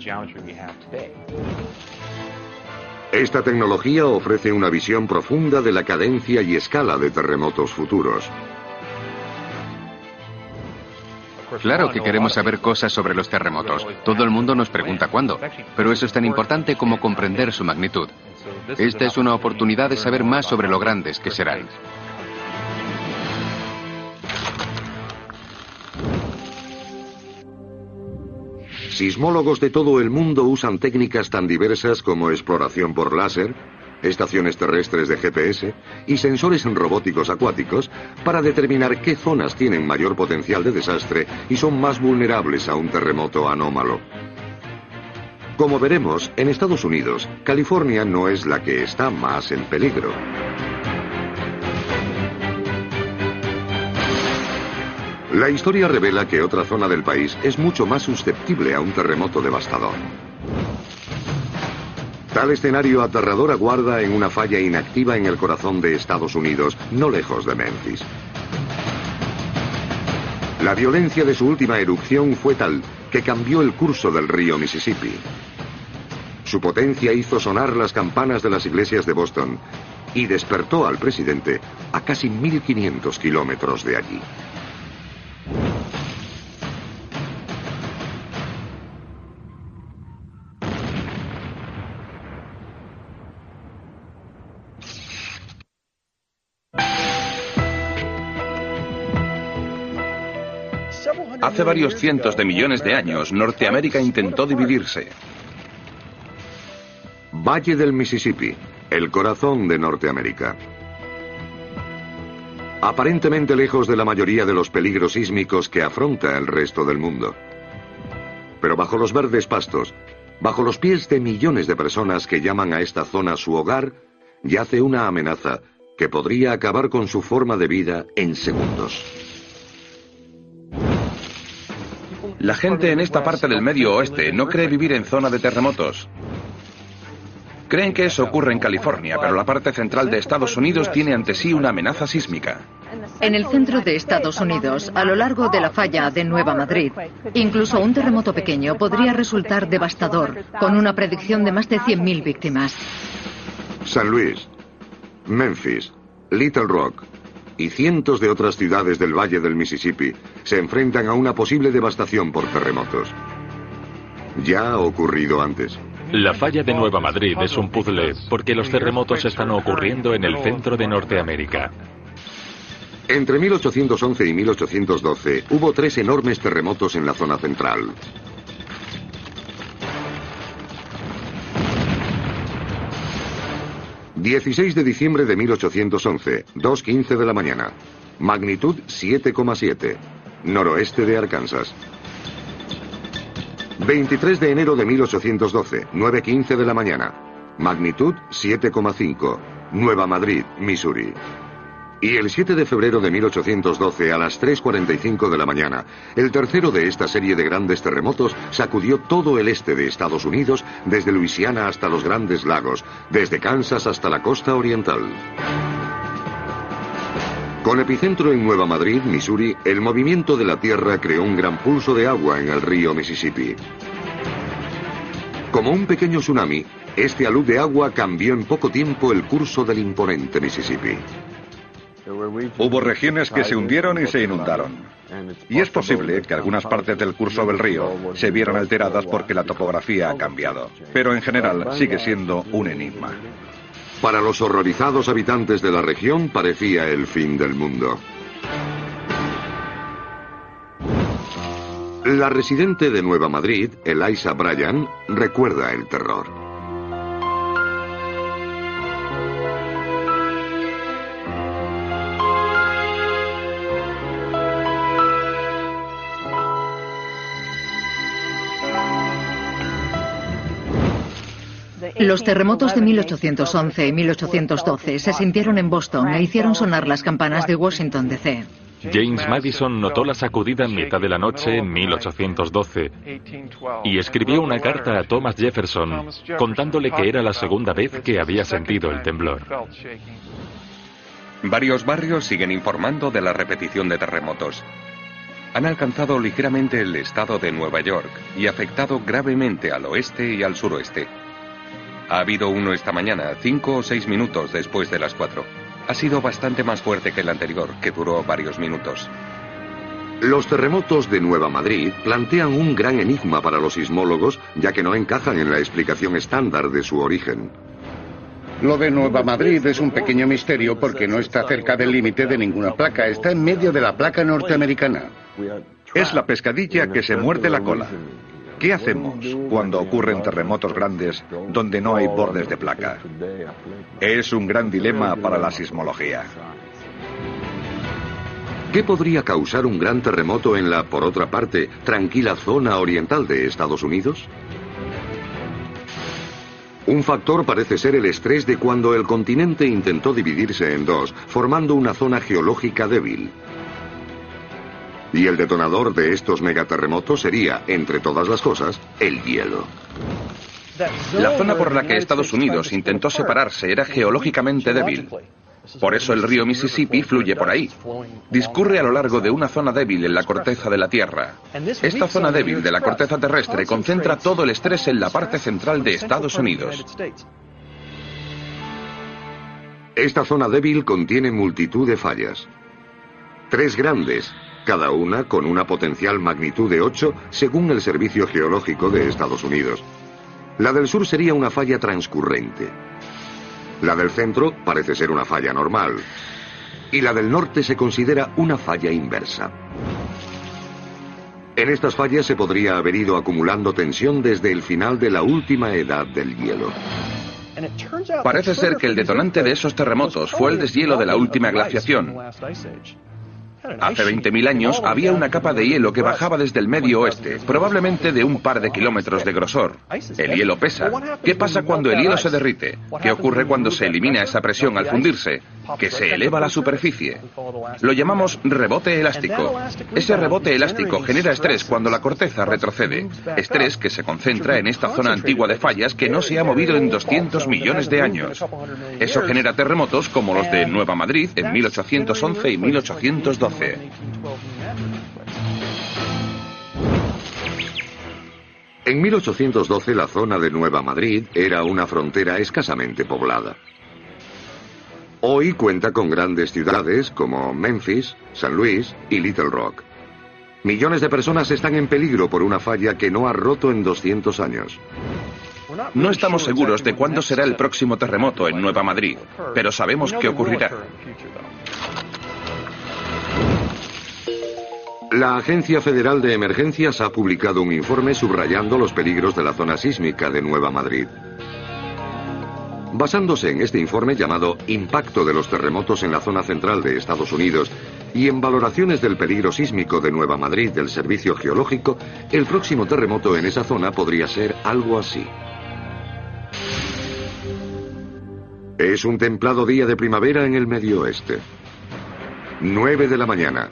Esta tecnología ofrece una visión profunda de la cadencia y escala de terremotos futuros. Claro que queremos saber cosas sobre los terremotos. Todo el mundo nos pregunta cuándo, pero eso es tan importante como comprender su magnitud. Esta es una oportunidad de saber más sobre lo grandes que serán. Sismólogos de todo el mundo usan técnicas tan diversas como exploración por láser, estaciones terrestres de GPS y sensores robóticos acuáticos para determinar qué zonas tienen mayor potencial de desastre y son más vulnerables a un terremoto anómalo. Como veremos, en Estados Unidos, California no es la que está más en peligro. La historia revela que otra zona del país es mucho más susceptible a un terremoto devastador. Tal escenario aterrador aguarda en una falla inactiva en el corazón de Estados Unidos, no lejos de Memphis. La violencia de su última erupción fue tal que cambió el curso del río Mississippi. Su potencia hizo sonar las campanas de las iglesias de Boston y despertó al presidente a casi 1500 kilómetros de allí. Hace varios cientos de millones de años, Norteamérica intentó dividirse. Valle del Mississippi, el corazón de Norteamérica. Aparentemente lejos de la mayoría de los peligros sísmicos que afronta el resto del mundo. Pero bajo los verdes pastos, bajo los pies de millones de personas que llaman a esta zona su hogar, yace una amenaza que podría acabar con su forma de vida en segundos. La gente en esta parte del Medio Oeste no cree vivir en zona de terremotos. Creen que eso ocurre en California, pero la parte central de Estados Unidos tiene ante sí una amenaza sísmica. En el centro de Estados Unidos, a lo largo de la falla de Nueva Madrid, incluso un terremoto pequeño podría resultar devastador, con una predicción de más de 100.000 víctimas. San Luis, Memphis, Little Rock, y cientos de otras ciudades del Valle del Mississippi se enfrentan a una posible devastación por terremotos. Ya ha ocurrido antes. La falla de Nueva Madrid es un puzzle porque los terremotos están ocurriendo en el centro de Norteamérica. Entre 1811 y 1812 hubo 3 enormes terremotos en la zona central. ...16 de diciembre de 1811, 2:15 de la mañana... magnitud 7,7... noroeste de Arkansas. 23 de enero de 1812, 9:15 de la mañana... magnitud 7,5... Nueva Madrid, Missouri. Y el 7 de febrero de 1812 a las 3:45 de la mañana, el tercero de esta serie de grandes terremotos sacudió todo el este de Estados Unidos, desde Luisiana hasta los Grandes Lagos, desde Kansas hasta la costa oriental. Con epicentro en Nueva Madrid, Missouri, el movimiento de la Tierra creó un gran pulso de agua en el río Mississippi. Como un pequeño tsunami, este alud de agua cambió en poco tiempo el curso del imponente Mississippi. Hubo regiones que se hundieron y se inundaron. Y es posible que algunas partes del curso del río se vieran alteradas porque la topografía ha cambiado. Pero en general sigue siendo un enigma. Para los horrorizados habitantes de la región parecía el fin del mundo. La residente de Nueva Madrid, Eliza Bryan, recuerda el terror. Los terremotos de 1811 y 1812 se sintieron en Boston e hicieron sonar las campanas de Washington, D.C. James Madison notó la sacudida en mitad de la noche en 1812 y escribió una carta a Thomas Jefferson contándole que era la segunda vez que había sentido el temblor. Varios barrios siguen informando de la repetición de terremotos. Han alcanzado ligeramente el estado de Nueva York y afectado gravemente al oeste y al suroeste. Ha habido uno esta mañana, 5 o 6 minutos después de las 4. Ha sido bastante más fuerte que el anterior, que duró varios minutos. Los terremotos de Nueva Madrid plantean un gran enigma para los sismólogos, ya que no encajan en la explicación estándar de su origen. Lo de Nueva Madrid es un pequeño misterio porque no está cerca del límite de ninguna placa, está en medio de la placa norteamericana. Es la pescadilla que se muerde la cola. ¿Qué hacemos cuando ocurren terremotos grandes donde no hay bordes de placa? Es un gran dilema para la sismología. ¿Qué podría causar un gran terremoto en la, por otra parte, tranquila zona oriental de Estados Unidos? Un factor parece ser el estrés de cuando el continente intentó dividirse en dos, formando una zona geológica débil. Y el detonador de estos megaterremotos sería, entre todas las cosas, el hielo. La zona por la que Estados Unidos intentó separarse era geológicamente débil. Por eso el río Mississippi fluye por ahí. Discurre a lo largo de una zona débil en la corteza de la Tierra. Esta zona débil de la corteza terrestre concentra todo el estrés en la parte central de Estados Unidos. Esta zona débil contiene multitud de fallas. 3 grandes, cada una con una potencial magnitud de 8 según el Servicio Geológico de Estados Unidos. La del sur sería una falla transcurrente. La del centro parece ser una falla normal. Y la del norte se considera una falla inversa. En estas fallas se podría haber ido acumulando tensión desde el final de la última edad del hielo. Parece ser que el detonante de esos terremotos fue el deshielo de la última glaciación. Hace 20.000 años había una capa de hielo que bajaba desde el medio oeste, probablemente de un par de kilómetros de grosor. El hielo pesa. ¿Qué pasa cuando el hielo se derrite? ¿Qué ocurre cuando se elimina esa presión al fundirse? Que se eleva la superficie. Lo llamamos rebote elástico. Ese rebote elástico genera estrés cuando la corteza retrocede. Estrés que se concentra en esta zona antigua de fallas que no se ha movido en 200 millones de años. Eso genera terremotos como los de Nueva Madrid en 1811 y 1812. En 1812 la zona de Nueva Madrid era una frontera escasamente poblada. Hoy cuenta con grandes ciudades como Memphis, San Luis y Little Rock. Millones de personas están en peligro por una falla que no ha roto en 200 años. No estamos seguros de cuándo será el próximo terremoto en Nueva Madrid, pero sabemos que ocurrirá. La Agencia Federal de Emergencias ha publicado un informe subrayando los peligros de la zona sísmica de Nueva Madrid. Basándose en este informe llamado Impacto de los terremotos en la zona central de Estados Unidos y en valoraciones del peligro sísmico de Nueva Madrid del Servicio Geológico, el próximo terremoto en esa zona podría ser algo así. Es un templado día de primavera en el Medio Oeste. 9 de la mañana,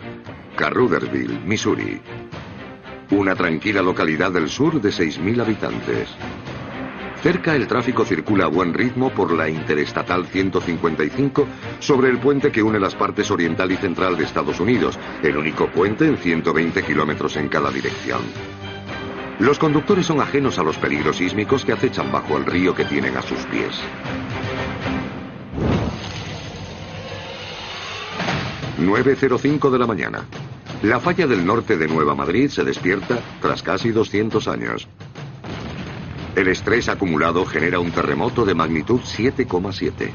Carruthersville, Missouri. Una tranquila localidad del sur de 6.000 habitantes. Cerca el tráfico circula a buen ritmo por la Interestatal 155 sobre el puente que une las partes oriental y central de Estados Unidos, el único puente en 120 kilómetros en cada dirección. Los conductores son ajenos a los peligros sísmicos que acechan bajo el río que tienen a sus pies. 9:05 de la mañana. La falla del norte de Nueva Madrid se despierta tras casi 200 años. El estrés acumulado genera un terremoto de magnitud 7,7.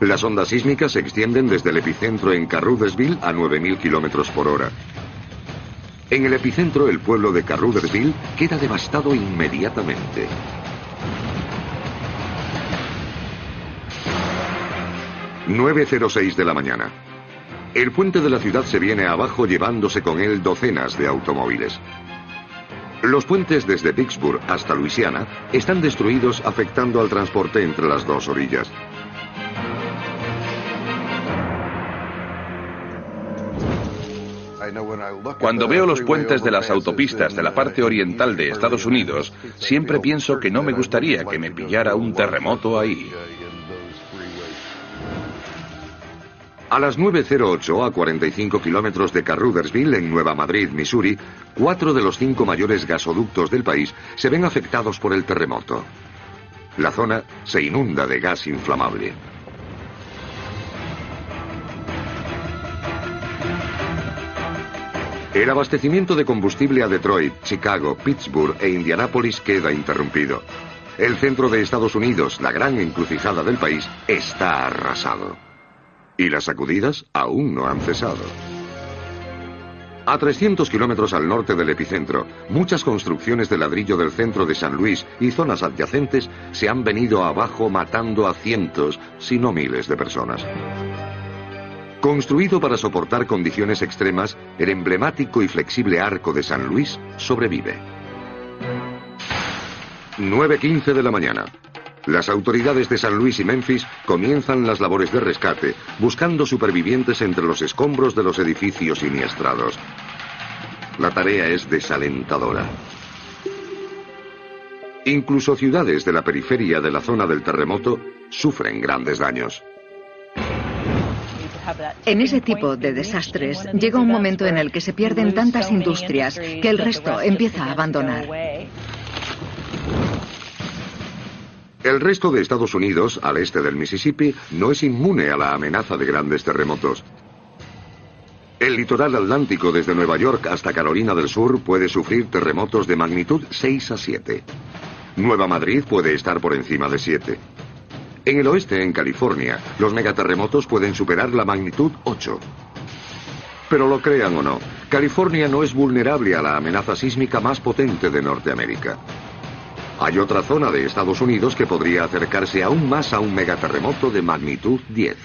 Las ondas sísmicas se extienden desde el epicentro en Carruthersville a 9.000 kilómetros por hora. En el epicentro, el pueblo de Carruthersville queda devastado inmediatamente. ...9:06 de la mañana. El puente de la ciudad se viene abajo llevándose con él docenas de automóviles. Los puentes desde Vicksburg hasta Luisiana están destruidos, afectando al transporte entre las dos orillas. Cuando veo los puentes de las autopistas de la parte oriental de Estados Unidos, siempre pienso que no me gustaría que me pillara un terremoto ahí. A las 9:08, a 45 kilómetros de Carruthersville, en Nueva Madrid, Missouri, 4 de los 5 mayores gasoductos del país se ven afectados por el terremoto. La zona se inunda de gas inflamable. El abastecimiento de combustible a Detroit, Chicago, Pittsburgh e Indianápolis queda interrumpido. El centro de Estados Unidos, la gran encrucijada del país, está arrasado. Y las sacudidas aún no han cesado. A 300 kilómetros al norte del epicentro, muchas construcciones de ladrillo del centro de San Luis y zonas adyacentes se han venido abajo, matando a cientos, si no miles de personas. Construido para soportar condiciones extremas, el emblemático y flexible Arco de San Luis sobrevive. 9:15 de la mañana. Las autoridades de San Luis y Memphis comienzan las labores de rescate, buscando supervivientes entre los escombros de los edificios siniestrados. La tarea es desalentadora. Incluso ciudades de la periferia de la zona del terremoto sufren grandes daños. En ese tipo de desastres llega un momento en el que se pierden tantas industrias que el resto empieza a abandonar. El resto de Estados Unidos, al este del Mississippi, no es inmune a la amenaza de grandes terremotos. El litoral atlántico desde Nueva York hasta Carolina del Sur puede sufrir terremotos de magnitud 6 a 7. Nueva Madrid puede estar por encima de 7. En el oeste, en California, los megaterremotos pueden superar la magnitud 8. Pero lo crean o no, California no es vulnerable a la amenaza sísmica más potente de Norteamérica. Hay otra zona de Estados Unidos que podría acercarse aún más a un megaterremoto de magnitud 10.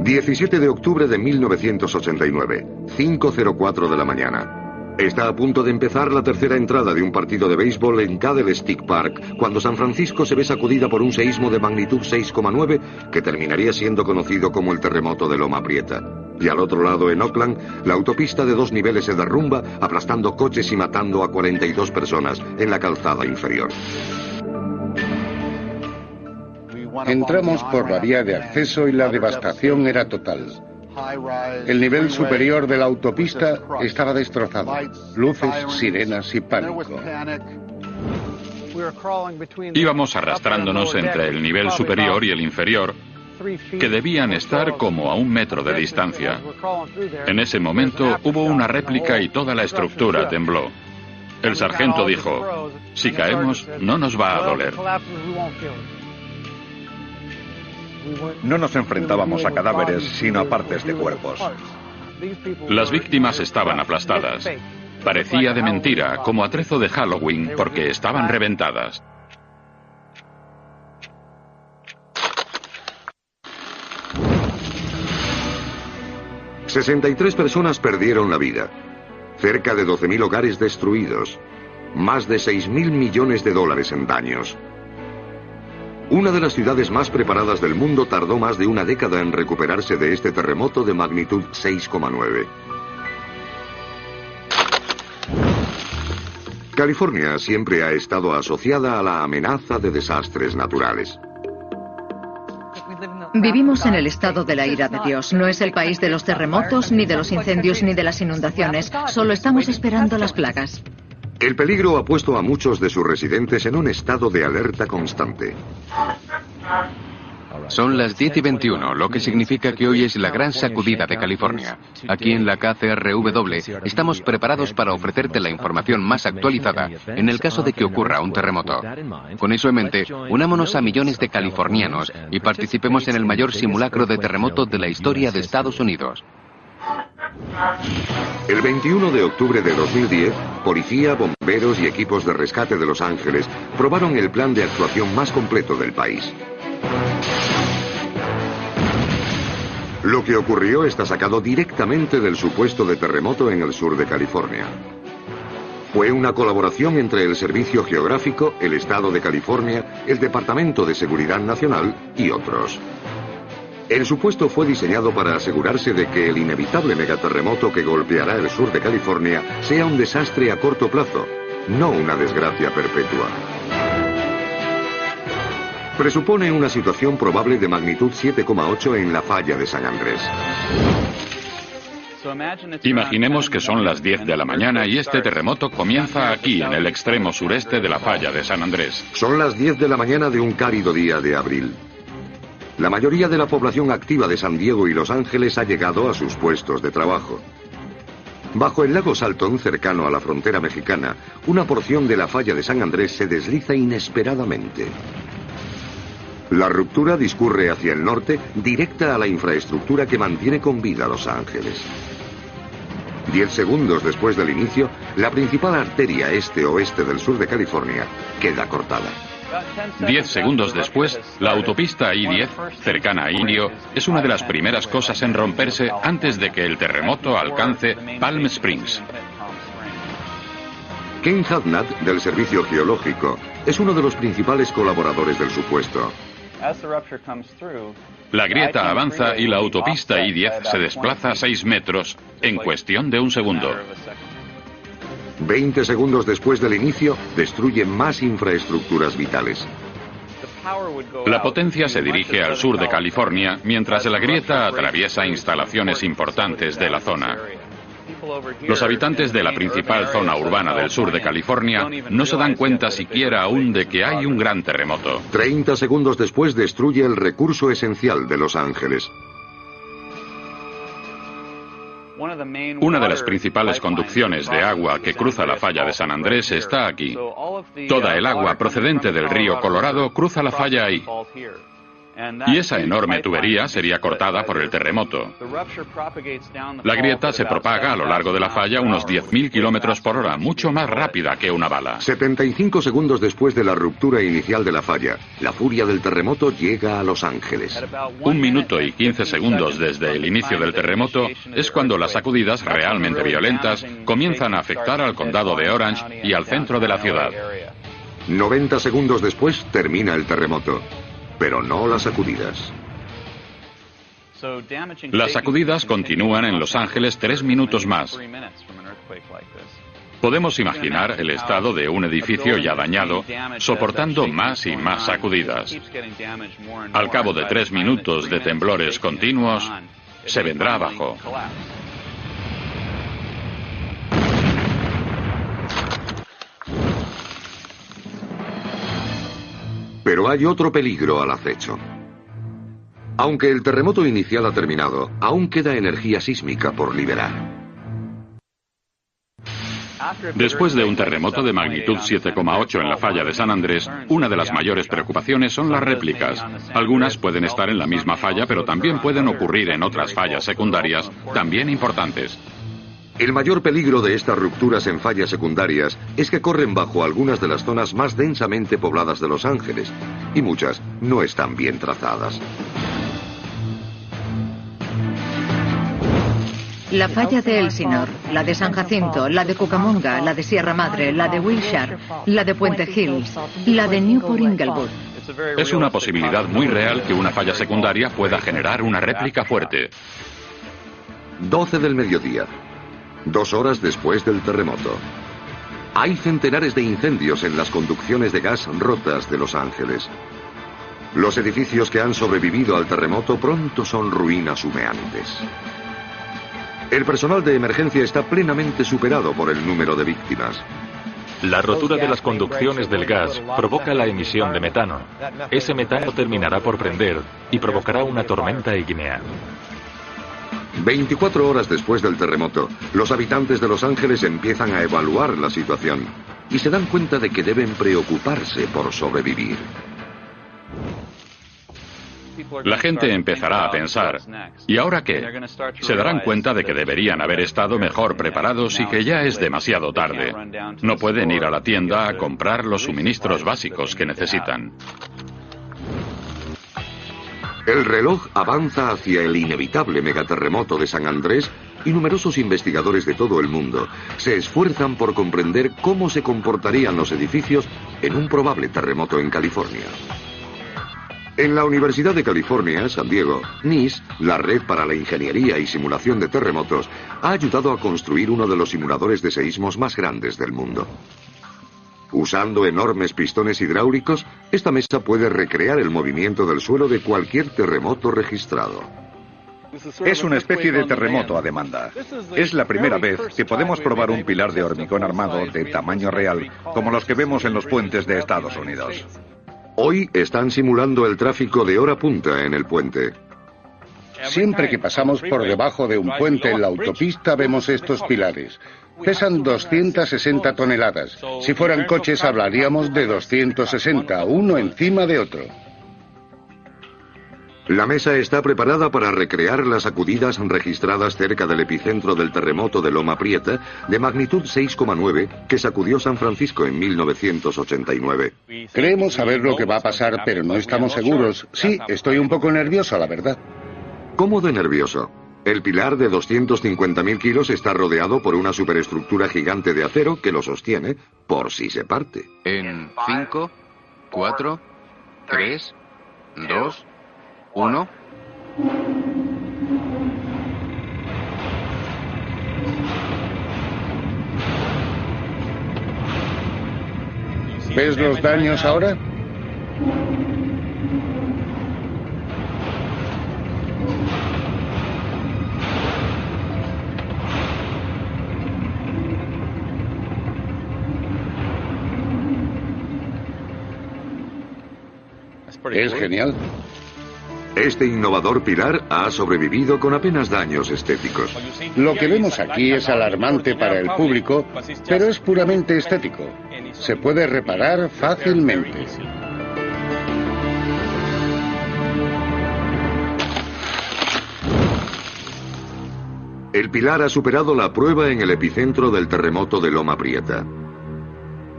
...17 de octubre de 1989... ...5:04 de la mañana... Está a punto de empezar la tercera entrada de un partido de béisbol en Candlestick Park, cuando San Francisco se ve sacudida por un seísmo de magnitud 6,9 que terminaría siendo conocido como el terremoto de Loma Prieta. Y al otro lado, en Oakland, la autopista de 2 niveles se derrumba, aplastando coches y matando a 42 personas en la calzada inferior. Entramos por la vía de acceso y la devastación era total. El nivel superior de la autopista estaba destrozado. Luces, sirenas y pánico. Íbamos arrastrándonos entre el nivel superior y el inferior, que debían estar como a 1 metro de distancia. En ese momento hubo una réplica y toda la estructura tembló. El sargento dijo: si caemos, no nos va a doler. No nos enfrentábamos a cadáveres, sino a partes de cuerpos. Las víctimas estaban aplastadas. Parecía de mentira, como atrezo de Halloween, porque estaban reventadas. ...63 personas perdieron la vida. Cerca de 12.000 hogares destruidos. Más de 6.000 millones de dólares en daños. Una de las ciudades más preparadas del mundo tardó más de una década en recuperarse de este terremoto de magnitud 6,9. California siempre ha estado asociada a la amenaza de desastres naturales. Vivimos en el estado de la ira de Dios. No es el país de los terremotos, ni de los incendios, ni de las inundaciones. Solo estamos esperando las plagas. El peligro ha puesto a muchos de sus residentes en un estado de alerta constante. Son las 10:21, lo que significa que hoy es la gran sacudida de California. Aquí en la KCRW estamos preparados para ofrecerte la información más actualizada en el caso de que ocurra un terremoto. Con eso en mente, unámonos a millones de californianos y participemos en el mayor simulacro de terremoto de la historia de Estados Unidos. El 21 de octubre de 2010, policía, bomberos y equipos de rescate de Los Ángeles probaron el plan de actuación más completo del país. Lo que ocurrió está sacado directamente del supuesto de terremoto en el sur de California. Fue una colaboración entre el Servicio Geográfico, el Estado de California, el Departamento de Seguridad Nacional y otros. El supuesto fue diseñado para asegurarse de que el inevitable megaterremoto que golpeará el sur de California sea un desastre a corto plazo, no una desgracia perpetua. Presupone una situación probable de magnitud 7,8 en la falla de San Andrés. Imaginemos que son las 10 de la mañana y este terremoto comienza aquí, en el extremo sureste de la falla de San Andrés. Son las 10 de la mañana de un cálido día de abril. La mayoría de la población activa de San Diego y Los Ángeles ha llegado a sus puestos de trabajo. Bajo el lago Salton, cercano a la frontera mexicana, una porción de la falla de San Andrés se desliza inesperadamente. La ruptura discurre hacia el norte, directa a la infraestructura que mantiene con vida Los Ángeles. 10 segundos después del inicio, la principal arteria este-oeste del sur de California queda cortada. 10 segundos después, la autopista I-10, cercana a Indio, es una de las primeras cosas en romperse antes de que el terremoto alcance Palm Springs. Ken Hadnad, del Servicio Geológico, es uno de los principales colaboradores del supuesto. La grieta avanza y la autopista I-10 se desplaza 6 metros en cuestión de un segundo. 20 segundos después del inicio, destruye más infraestructuras vitales. La potencia se dirige al sur de California, mientras la grieta atraviesa instalaciones importantes de la zona. Los habitantes de la principal zona urbana del sur de California no se dan cuenta siquiera aún de que hay un gran terremoto. 30 segundos después destruye el recurso esencial de Los Ángeles. Una de las principales conducciones de agua que cruza la falla de San Andrés está aquí. Toda el agua procedente del río Colorado cruza la falla ahí. Y esa enorme tubería sería cortada por el terremoto. La grieta se propaga a lo largo de la falla unos 10.000 kilómetros por hora, mucho más rápida que una bala. 75 segundos después de la ruptura inicial de la falla, la furia del terremoto llega a Los Ángeles. 1 minuto y 15 segundos desde el inicio del terremoto es cuando las sacudidas realmente violentas comienzan a afectar al condado de Orange y al centro de la ciudad. 90 segundos después termina el terremoto. Pero no las sacudidas. Las sacudidas continúan en Los Ángeles 3 minutos más. Podemos imaginar el estado de un edificio ya dañado, soportando más y más sacudidas. Al cabo de 3 minutos de temblores continuos, se vendrá abajo. Pero hay otro peligro al acecho. Aunque el terremoto inicial ha terminado, aún queda energía sísmica por liberar. Después de un terremoto de magnitud 7,8 en la falla de San Andrés, una de las mayores preocupaciones son las réplicas. Algunas pueden estar en la misma falla, pero también pueden ocurrir en otras fallas secundarias, también importantes. El mayor peligro de estas rupturas en fallas secundarias es que corren bajo algunas de las zonas más densamente pobladas de Los Ángeles, y muchas no están bien trazadas. La falla de Elsinore, la de San Jacinto, la de Cucamonga, la de Sierra Madre, la de Wilshire, la de Puente Hills, la de Newport Inglewood. Es una posibilidad muy real que una falla secundaria pueda generar una réplica fuerte. 12 del mediodía, 2 horas después del terremoto. Hay centenares de incendios en las conducciones de gas rotas de Los Ángeles. Los edificios que han sobrevivido al terremoto pronto son ruinas humeantes. El personal de emergencia está plenamente superado por el número de víctimas. La rotura de las conducciones del gas provoca la emisión de metano. Ese metano terminará por prender y provocará una tormenta ígnea. 24 horas después del terremoto, los habitantes de Los Ángeles empiezan a evaluar la situación y se dan cuenta de que deben preocuparse por sobrevivir. La gente empezará a pensar, ¿y ahora qué? Se darán cuenta de que deberían haber estado mejor preparados y que ya es demasiado tarde. No pueden ir a la tienda a comprar los suministros básicos que necesitan. El reloj avanza hacia el inevitable megaterremoto de San Andrés y numerosos investigadores de todo el mundo se esfuerzan por comprender cómo se comportarían los edificios en un probable terremoto en California. En la Universidad de California, San Diego, NIST, la Red para la Ingeniería y Simulación de Terremotos, ha ayudado a construir uno de los simuladores de seísmos más grandes del mundo. Usando enormes pistones hidráulicos, esta mesa puede recrear el movimiento del suelo de cualquier terremoto registrado. Es una especie de terremoto a demanda. Es la primera vez que podemos probar un pilar de hormigón armado de tamaño real, como los que vemos en los puentes de Estados Unidos. Hoy están simulando el tráfico de hora punta en el puente. Siempre que pasamos por debajo de un puente en la autopista vemos estos pilares. Pesan 260 toneladas. Si fueran coches hablaríamos de 260, uno encima de otro. La mesa está preparada para recrear las sacudidas registradas cerca del epicentro del terremoto de Loma Prieta, de magnitud 6,9, que sacudió San Francisco en 1989. Creemos saber lo que va a pasar, pero no estamos seguros. Sí, estoy un poco nervioso, la verdad. ¿Cómo de nervioso? El pilar de 250.000 kilos está rodeado por una superestructura gigante de acero que lo sostiene por si se parte. En 5, 4, 3, 2... 1. ¿Ves los daños ahora? Es genial. Este innovador pilar ha sobrevivido con apenas daños estéticos. Lo que vemos aquí es alarmante para el público, pero es puramente estético. Se puede reparar fácilmente. El pilar ha superado la prueba en el epicentro del terremoto de Loma Prieta.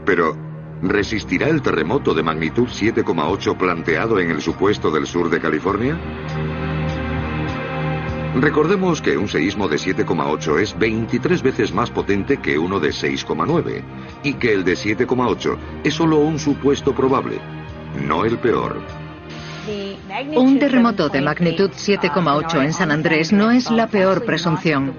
Pero, ¿resistirá el terremoto de magnitud 7,8 planteado en el supuesto del sur de California? Recordemos que un seísmo de 7,8 es 23 veces más potente que uno de 6,9 y que el de 7,8 es solo un supuesto probable, no el peor. Un terremoto de magnitud 7,8 en San Andrés no es la peor presunción.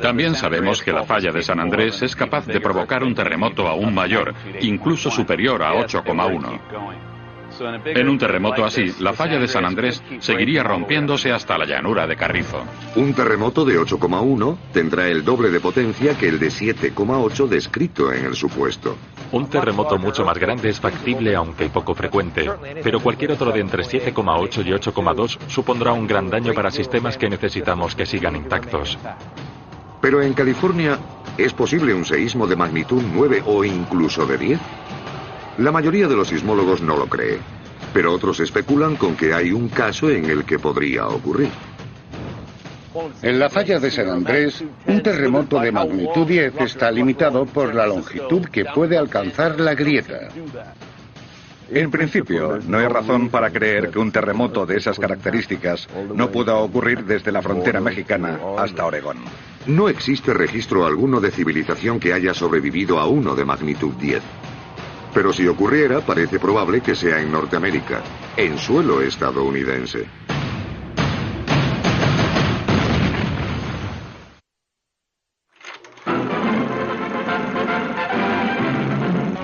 También sabemos que la falla de San Andrés es capaz de provocar un terremoto aún mayor, incluso superior a 8,1. En un terremoto así, la falla de San Andrés seguiría rompiéndose hasta la llanura de Carrizo. Un terremoto de 8,1 tendrá el doble de potencia que el de 7,8 descrito en el supuesto. Un terremoto mucho más grande es factible, aunque poco frecuente, pero cualquier otro de entre 7,8 y 8,2 supondrá un gran daño para sistemas que necesitamos que sigan intactos. Pero en California, ¿es posible un seísmo de magnitud 9 o incluso de 10? La mayoría de los sismólogos no lo cree, pero otros especulan con que hay un caso en el que podría ocurrir. En la falla de San Andrés, un terremoto de magnitud 10 está limitado por la longitud que puede alcanzar la grieta. En principio, no hay razón para creer que un terremoto de esas características no pueda ocurrir desde la frontera mexicana hasta Oregón. No existe registro alguno de civilización que haya sobrevivido a uno de magnitud 10. Pero si ocurriera, parece probable que sea en Norteamérica, en suelo estadounidense.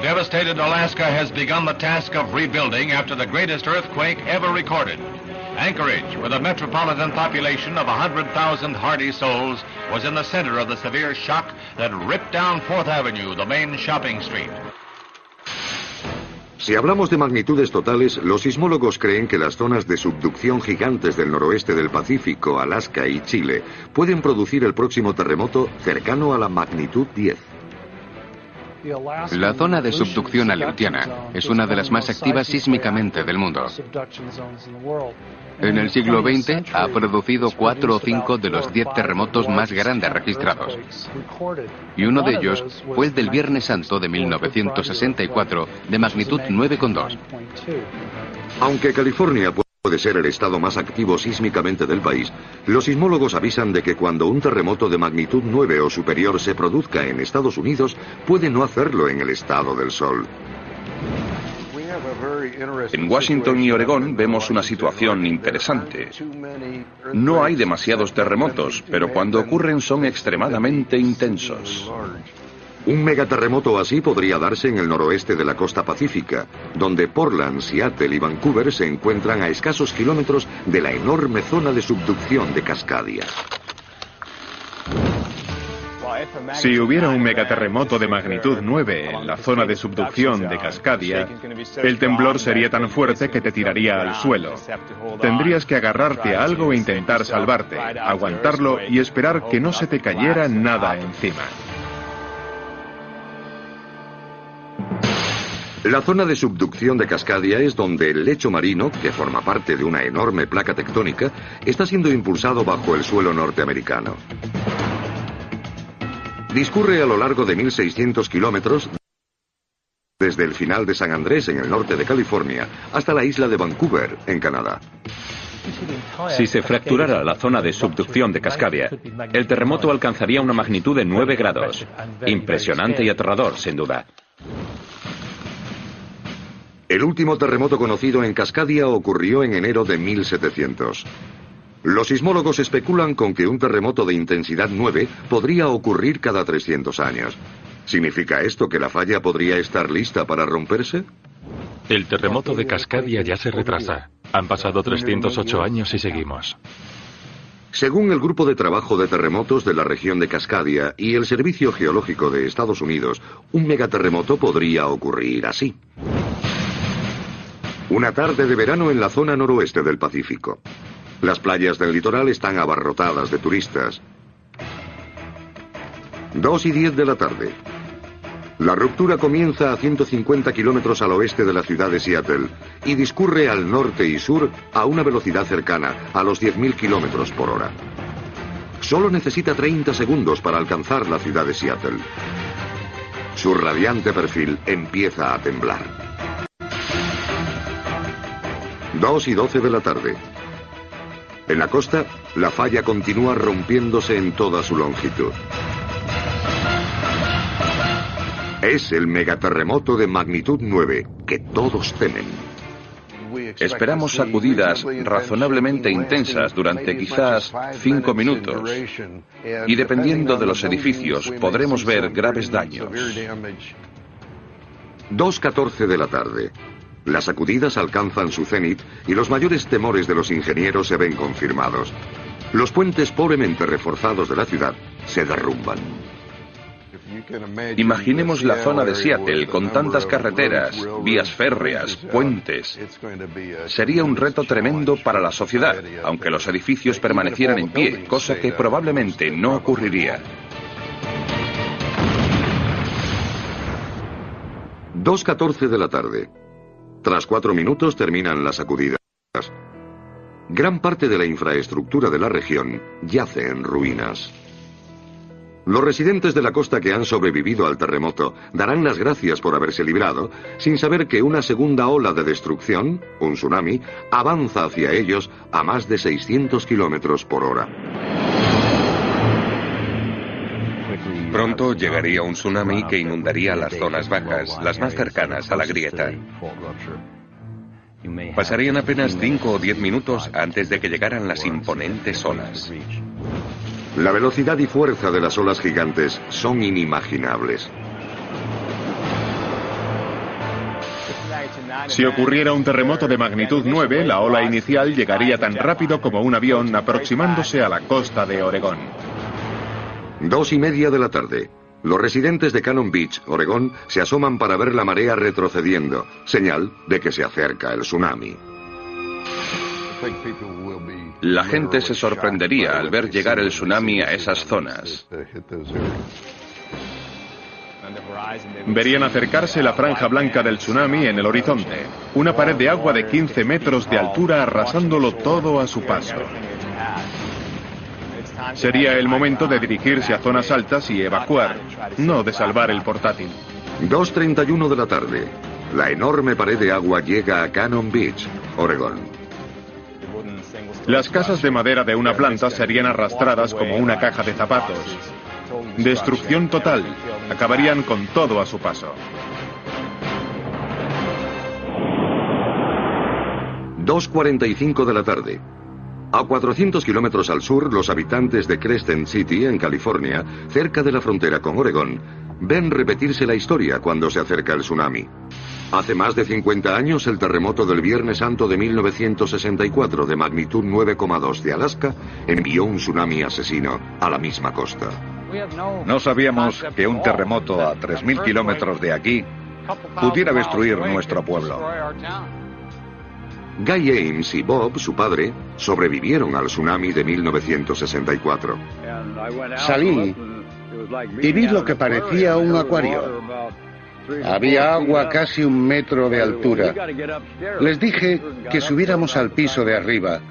Devastated Alaska has begun the task of rebuilding after the greatest earthquake ever recorded. Anchorage, with a metropolitan population of 100,000 hardy souls, was in the center of the severe shock that ripped down 4th Avenue, the main shopping street. Si hablamos de magnitudes totales, los sismólogos creen que las zonas de subducción gigantes del noroeste del Pacífico, Alaska y Chile pueden producir el próximo terremoto cercano a la magnitud 10. La zona de subducción aleutiana es una de las más activas sísmicamente del mundo. En el siglo XX ha producido 4 o 5 de los 10 terremotos más grandes registrados. Y uno de ellos fue el del Viernes Santo de 1964, de magnitud 9,2. Aunque California puede ser el estado más activo sísmicamente del país, los sismólogos avisan de que cuando un terremoto de magnitud 9 o superior se produzca en Estados Unidos, puede no hacerlo en el estado del Sol. En Washington y Oregón vemos una situación interesante. No hay demasiados terremotos, pero cuando ocurren son extremadamente intensos. Un megaterremoto así podría darse en el noroeste de la costa pacífica, donde Portland, Seattle y Vancouver se encuentran a escasos kilómetros de la enorme zona de subducción de Cascadia. Si hubiera un megaterremoto de magnitud 9 en la zona de subducción de Cascadia, el temblor sería tan fuerte que te tiraría al suelo. Tendrías que agarrarte a algo e intentar salvarte, aguantarlo y esperar que no se te cayera nada encima. La zona de subducción de Cascadia es donde el lecho marino, que forma parte de una enorme placa tectónica, está siendo impulsado bajo el suelo norteamericano. Discurre a lo largo de 1.600 kilómetros desde el final de San Andrés, en el norte de California, hasta la isla de Vancouver, en Canadá. Si se fracturara la zona de subducción de Cascadia, el terremoto alcanzaría una magnitud de 9 grados. Impresionante y aterrador, sin duda. El último terremoto conocido en Cascadia ocurrió en enero de 1700. Los sismólogos especulan con que un terremoto de intensidad 9 podría ocurrir cada 300 años. ¿Significa esto que la falla podría estar lista para romperse? El terremoto de Cascadia ya se retrasa. Han pasado 308 años y seguimos. Según el Grupo de Trabajo de Terremotos de la región de Cascadia y el Servicio Geológico de Estados Unidos, un megaterremoto podría ocurrir así. Una tarde de verano en la zona noroeste del Pacífico. Las playas del litoral están abarrotadas de turistas. 2:10 de la tarde. La ruptura comienza a 150 kilómetros al oeste de la ciudad de Seattle y discurre al norte y sur a una velocidad cercana, a los 10.000 kilómetros por hora. Solo necesita 30 segundos para alcanzar la ciudad de Seattle. Su radiante perfil empieza a temblar. 2:12 de la tarde. En la costa, la falla continúa rompiéndose en toda su longitud. Es el megaterremoto de magnitud 9 que todos temen. Esperamos sacudidas razonablemente intensas durante quizás 5 minutos. Y dependiendo de los edificios, podremos ver graves daños. 2:14 de la tarde. Las sacudidas alcanzan su cenit y los mayores temores de los ingenieros se ven confirmados. Los puentes pobremente reforzados de la ciudad se derrumban. Imaginemos la zona de Seattle con tantas carreteras, vías férreas, puentes. Sería un reto tremendo para la sociedad, aunque los edificios permanecieran en pie, cosa que probablemente no ocurriría. 2:14 de la tarde. Tras 4 minutos terminan las sacudidas. Gran parte de la infraestructura de la región yace en ruinas. Los residentes de la costa que han sobrevivido al terremoto darán las gracias por haberse librado, sin saber que una segunda ola de destrucción, un tsunami, avanza hacia ellos a más de 600 kilómetros por hora. Pronto llegaría un tsunami que inundaría las zonas bajas, las más cercanas a la grieta. Pasarían apenas 5 o 10 minutos antes de que llegaran las imponentes olas. La velocidad y fuerza de las olas gigantes son inimaginables. Si ocurriera un terremoto de magnitud 9, la ola inicial llegaría tan rápido como un avión aproximándose a la costa de Oregón. 2:30 de la tarde. Los residentes de Cannon Beach, Oregón, se asoman para ver la marea retrocediendo, señal de que se acerca el tsunami. La gente se sorprendería al ver llegar el tsunami a esas zonas. Verían acercarse la franja blanca del tsunami en el horizonte, una pared de agua de 15 metros de altura arrasándolo todo a su paso. Sería el momento de dirigirse a zonas altas y evacuar, no de salvar el portátil. 2:31 de la tarde. La enorme pared de agua llega a Cannon Beach, Oregón. Las casas de madera de una planta serían arrastradas como una caja de zapatos. Destrucción total. Acabarían con todo a su paso. 2:45 de la tarde. A 400 kilómetros al sur, los habitantes de Crescent City, en California, cerca de la frontera con Oregón, ven repetirse la historia cuando se acerca el tsunami. Hace más de 50 años, el terremoto del Viernes Santo de 1964, de magnitud 9,2 de Alaska, envió un tsunami asesino a la misma costa. No sabíamos que un terremoto a 3.000 kilómetros de aquí pudiera destruir nuestro pueblo. Guy Ames y Bob, su padre, sobrevivieron al tsunami de 1964. Salí y vi lo que parecía un acuario. Había agua casi 1 metro de altura. Les dije que subiéramos al piso de arriba.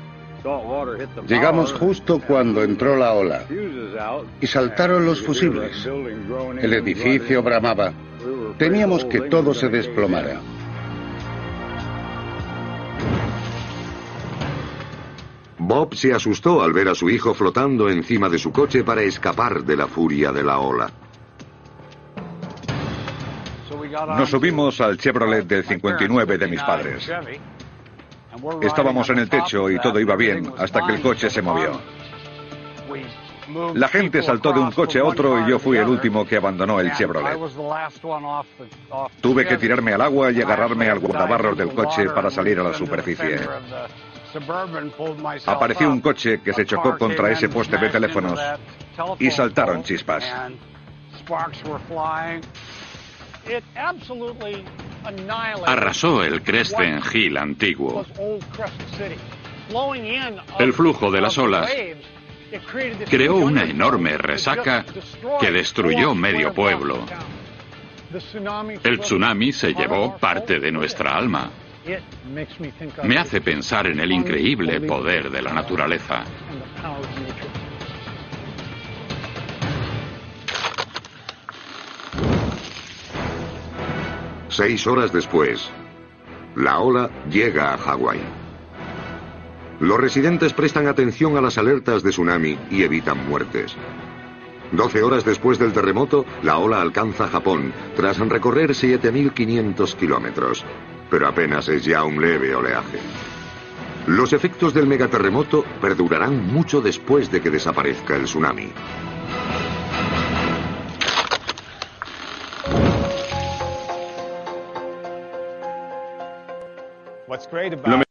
Llegamos justo cuando entró la ola y saltaron los fusibles. El edificio bramaba. Temíamos que todo se desplomara. Bob se asustó al ver a su hijo flotando encima de su coche para escapar de la furia de la ola. Nos subimos al Chevrolet del 59 de mis padres. Estábamos en el techo y todo iba bien hasta que el coche se movió. La gente saltó de un coche a otro y yo fui el último que abandonó el Chevrolet. Tuve que tirarme al agua y agarrarme al guardabarros del coche para salir a la superficie. Apareció un coche que se chocó contra ese poste de teléfonos y saltaron chispas. Arrasó el Crescent Hill antiguo. El flujo de las olas creó una enorme resaca que destruyó medio pueblo. El tsunami se llevó parte de nuestra alma. Me hace pensar en el increíble poder de la naturaleza. Seis horas después, la ola llega a Hawái. Los residentes prestan atención a las alertas de tsunami y evitan muertes. 12 horas después del terremoto, la ola alcanza Japón, tras recorrer 7.500 kilómetros. Pero apenas es ya un leve oleaje. Los efectos del megaterremoto perdurarán mucho después de que desaparezca el tsunami. Lo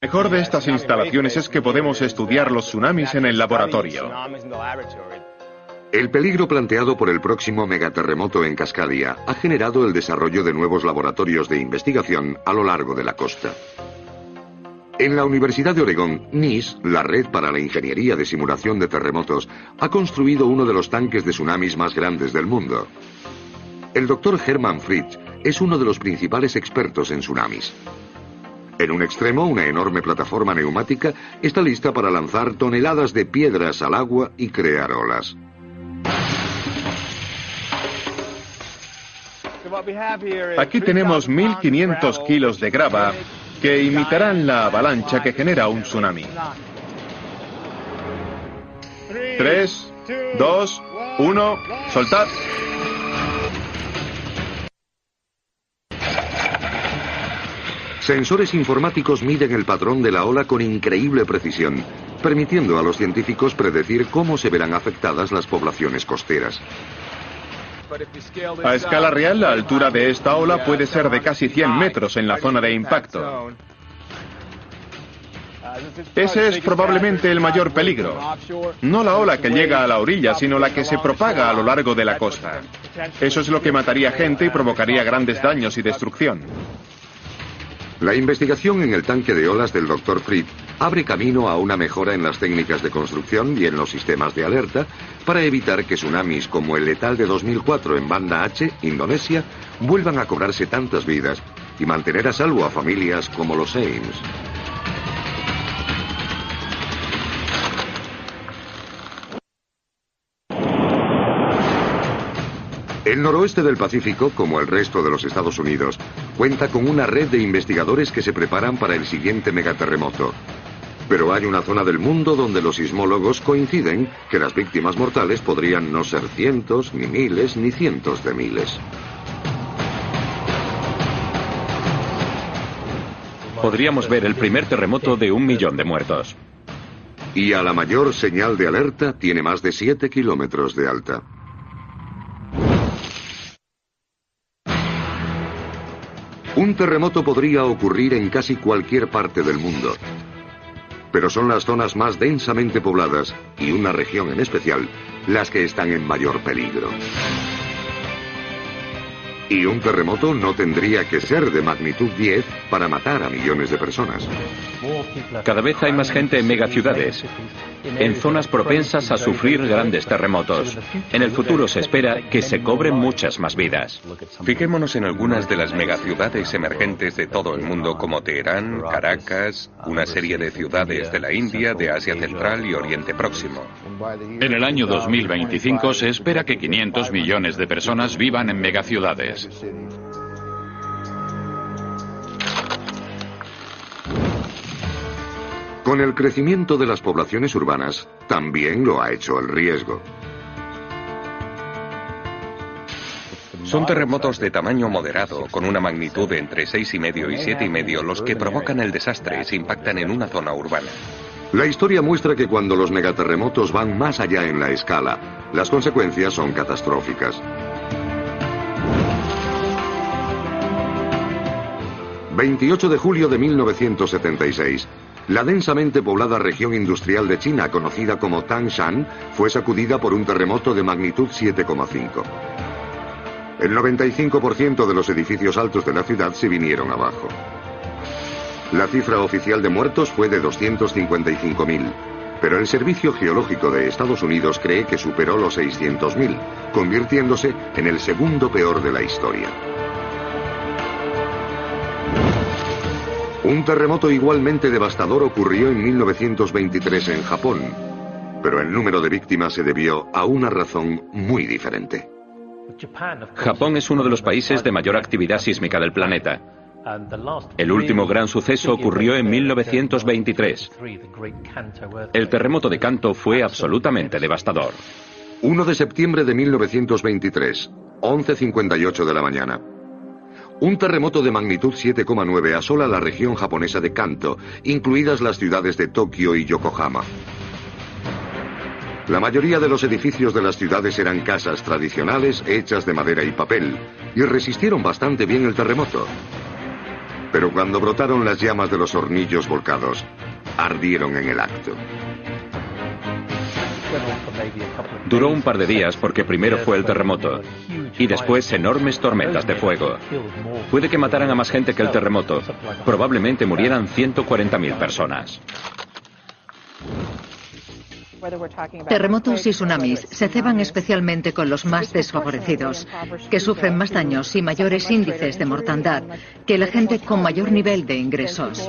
mejor de estas instalaciones es que podemos estudiar los tsunamis en el laboratorio. El peligro planteado por el próximo megaterremoto en Cascadia ha generado el desarrollo de nuevos laboratorios de investigación a lo largo de la costa. En la Universidad de Oregón, NIS, la red para la ingeniería de simulación de terremotos, ha construido uno de los tanques de tsunamis más grandes del mundo. El doctor Hermann Fritsch es uno de los principales expertos en tsunamis. En un extremo, una enorme plataforma neumática está lista para lanzar toneladas de piedras al agua y crear olas. Aquí tenemos 1.500 kilos de grava que imitarán la avalancha que genera un tsunami. 3, 2, 1, soltad. Sensores informáticos miden el patrón de la ola con increíble precisión, permitiendo a los científicos predecir cómo se verán afectadas las poblaciones costeras. A escala real, la altura de esta ola puede ser de casi 100 metros en la zona de impacto. Ese es probablemente el mayor peligro. No la ola que llega a la orilla, sino la que se propaga a lo largo de la costa. Eso es lo que mataría gente y provocaría grandes daños y destrucción. La investigación en el tanque de olas del Dr. Fritsch abre camino a una mejora en las técnicas de construcción y en los sistemas de alerta para evitar que tsunamis como el letal de 2004 en Banda Aceh, Indonesia, vuelvan a cobrarse tantas vidas y mantener a salvo a familias como los Ames. El noroeste del Pacífico, como el resto de los Estados Unidos, cuenta con una red de investigadores que se preparan para el siguiente megaterremoto. Pero hay una zona del mundo donde los sismólogos coinciden que las víctimas mortales podrían no ser cientos, ni miles, ni cientos de miles. Podríamos ver el primer terremoto de 1 millón de muertos. Y a la mayor señal de alerta tiene más de 7 kilómetros de alta. Un terremoto podría ocurrir en casi cualquier parte del mundo, pero son las zonas más densamente pobladas, y una región en especial, las que están en mayor peligro. Y un terremoto no tendría que ser de magnitud 10 para matar a millones de personas. Cada vez hay más gente en megaciudades, en zonas propensas a sufrir grandes terremotos. En el futuro se espera que se cobren muchas más vidas. Fijémonos en algunas de las megaciudades emergentes de todo el mundo como Teherán, Caracas, una serie de ciudades de la India, de Asia Central y Oriente Próximo. En el año 2025 se espera que 500 millones de personas vivan en megaciudades. Con el crecimiento de las poblaciones urbanas, también lo ha hecho el riesgo. Son terremotos de tamaño moderado, con una magnitud de entre 6,5 y 7,5, los que provocan el desastre y se impactan en una zona urbana. La historia muestra que cuando los megaterremotos van más allá en la escala, las consecuencias son catastróficas. 28 de julio de 1976. La densamente poblada región industrial de China, conocida como Tangshan, fue sacudida por un terremoto de magnitud 7,5. El 95% de los edificios altos de la ciudad se vinieron abajo. La cifra oficial de muertos fue de 255.000, pero el Servicio Geológico de Estados Unidos cree que superó los 600.000, convirtiéndose en el segundo peor de la historia. Un terremoto igualmente devastador ocurrió en 1923 en Japón, pero el número de víctimas se debió a una razón muy diferente. Japón es uno de los países de mayor actividad sísmica del planeta. El último gran suceso ocurrió en 1923. El terremoto de Kanto fue absolutamente devastador. 1 de septiembre de 1923, 11:58 de la mañana. Un terremoto de magnitud 7,9 asola la región japonesa de Kanto, incluidas las ciudades de Tokio y Yokohama. La mayoría de los edificios de las ciudades eran casas tradicionales hechas de madera y papel, y resistieron bastante bien el terremoto. Pero cuando brotaron las llamas de los hornillos volcados, ardieron en el acto. Duró un par de días porque primero fue el terremoto y después enormes tormentas de fuego. Puede que mataran a más gente que el terremoto. Probablemente murieran 140.000 personas. Terremotos y tsunamis se ceban especialmente con los más desfavorecidos, que sufren más daños y mayores índices de mortandad que la gente con mayor nivel de ingresos.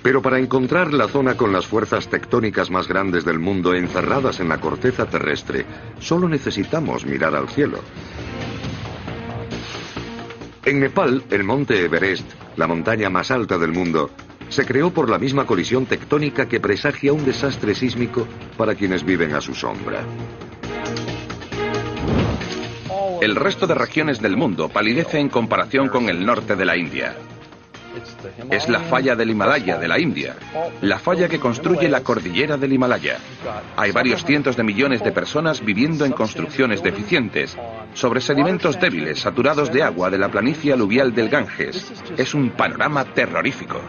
Pero para encontrar la zona con las fuerzas tectónicas más grandes del mundo encerradas en la corteza terrestre, solo necesitamos mirar al cielo. En Nepal, el monte Everest, la montaña más alta del mundo, se creó por la misma colisión tectónica que presagia un desastre sísmico para quienes viven a su sombra. El resto de regiones del mundo palidece en comparación con el norte de la India. Es la falla del Himalaya de la India, la falla que construye la cordillera del Himalaya. Hay varios cientos de millones de personas viviendo en construcciones deficientes, sobre sedimentos débiles saturados de agua de la planicie aluvial del Ganges. Es un panorama terrorífico.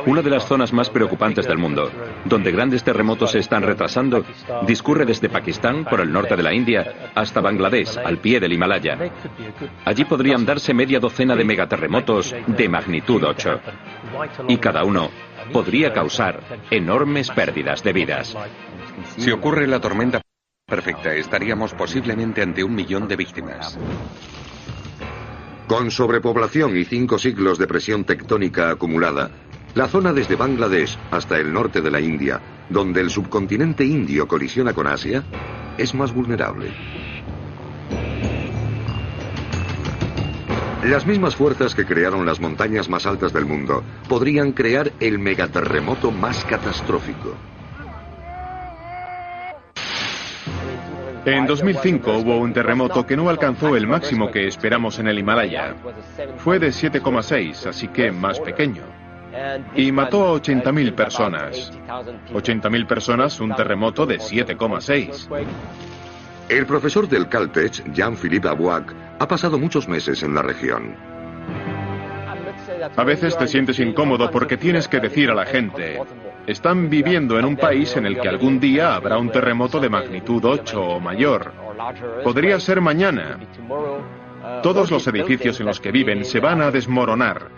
Una de las zonas más preocupantes del mundo, donde grandes terremotos se están retrasando, discurre desde Pakistán, por el norte de la India, hasta Bangladesh, al pie del Himalaya. Allí podrían darse media docena de megaterremotos de magnitud 8. Y cada uno podría causar enormes pérdidas de vidas. Si ocurre la tormenta perfecta, estaríamos posiblemente ante 1 millón de víctimas. Con sobrepoblación y 5 siglos de presión tectónica acumulada, la zona desde Bangladesh hasta el norte de la India, donde el subcontinente indio colisiona con Asia, es más vulnerable. Las mismas fuerzas que crearon las montañas más altas del mundo podrían crear el megaterremoto más catastrófico. En 2005 hubo un terremoto que no alcanzó el máximo que esperamos en el Himalaya. Fue de 7,6, así que más pequeño. Y mató a 80.000 personas. 80.000 personas, un terremoto de 7,6. El profesor del Caltech, Jean-Philippe Abouac, ha pasado muchos meses en la región. A veces te sientes incómodo porque tienes que decir a la gente: están viviendo en un país en el que algún día habrá un terremoto de magnitud 8 o mayor. Podría ser mañana. Todos los edificios en los que viven se van a desmoronar.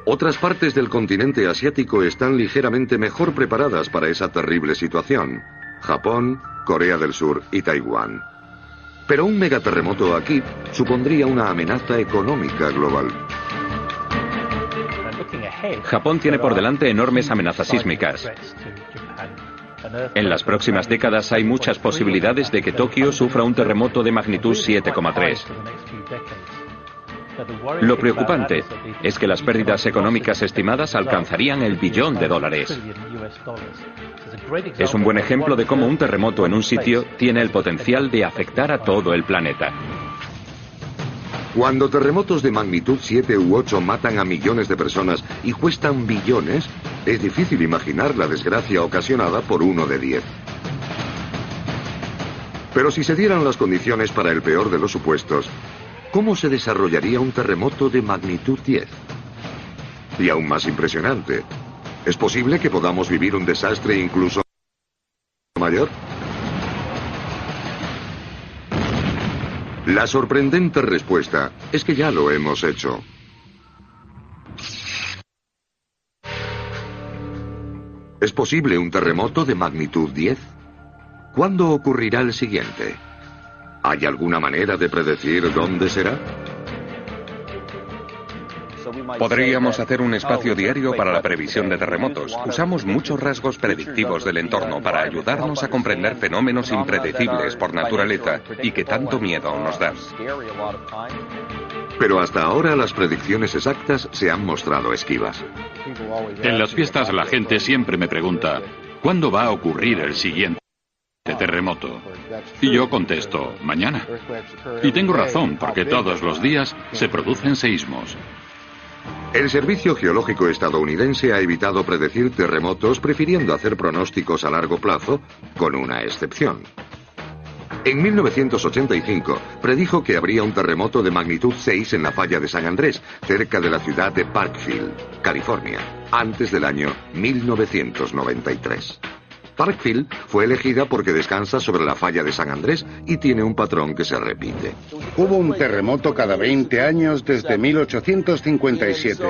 Otras partes del continente asiático están ligeramente mejor preparadas para esa terrible situación. Japón, Corea del Sur y Taiwán. Pero un megaterremoto aquí supondría una amenaza económica global. Japón tiene por delante enormes amenazas sísmicas. En las próximas décadas hay muchas posibilidades de que Tokio sufra un terremoto de magnitud 7,3. Lo preocupante es que las pérdidas económicas estimadas alcanzarían el $1 billón. Es un buen ejemplo de cómo un terremoto en un sitio tiene el potencial de afectar a todo el planeta. Cuando terremotos de magnitud 7 u 8 matan a millones de personas y cuestan billones, es difícil imaginar la desgracia ocasionada por uno de 10. Pero si se dieran las condiciones para el peor de los supuestos, ¿cómo se desarrollaría un terremoto de magnitud 10? Y aún más impresionante, ¿es posible que podamos vivir un desastre incluso mayor? La sorprendente respuesta es que ya lo hemos hecho. ¿Es posible un terremoto de magnitud 10? ¿Cuándo ocurrirá el siguiente? ¿Hay alguna manera de predecir dónde será? Podríamos hacer un espacio diario para la previsión de terremotos. Usamos muchos rasgos predictivos del entorno para ayudarnos a comprender fenómenos impredecibles por naturaleza y que tanto miedo nos dan. Pero hasta ahora las predicciones exactas se han mostrado esquivas. En las fiestas la gente siempre me pregunta: ¿cuándo va a ocurrir el siguiente terremoto? Y yo contesto: mañana. Y tengo razón, porque todos los días se producen seísmos. El Servicio Geológico estadounidense ha evitado predecir terremotos, prefiriendo hacer pronósticos a largo plazo, con una excepción. En 1985 predijo que habría un terremoto de magnitud 6 en la falla de San Andrés, cerca de la ciudad de Parkville, California, antes del año 1993. Parkville fue elegida porque descansa sobre la falla de San Andrés y tiene un patrón que se repite. Hubo un terremoto cada 20 años desde 1857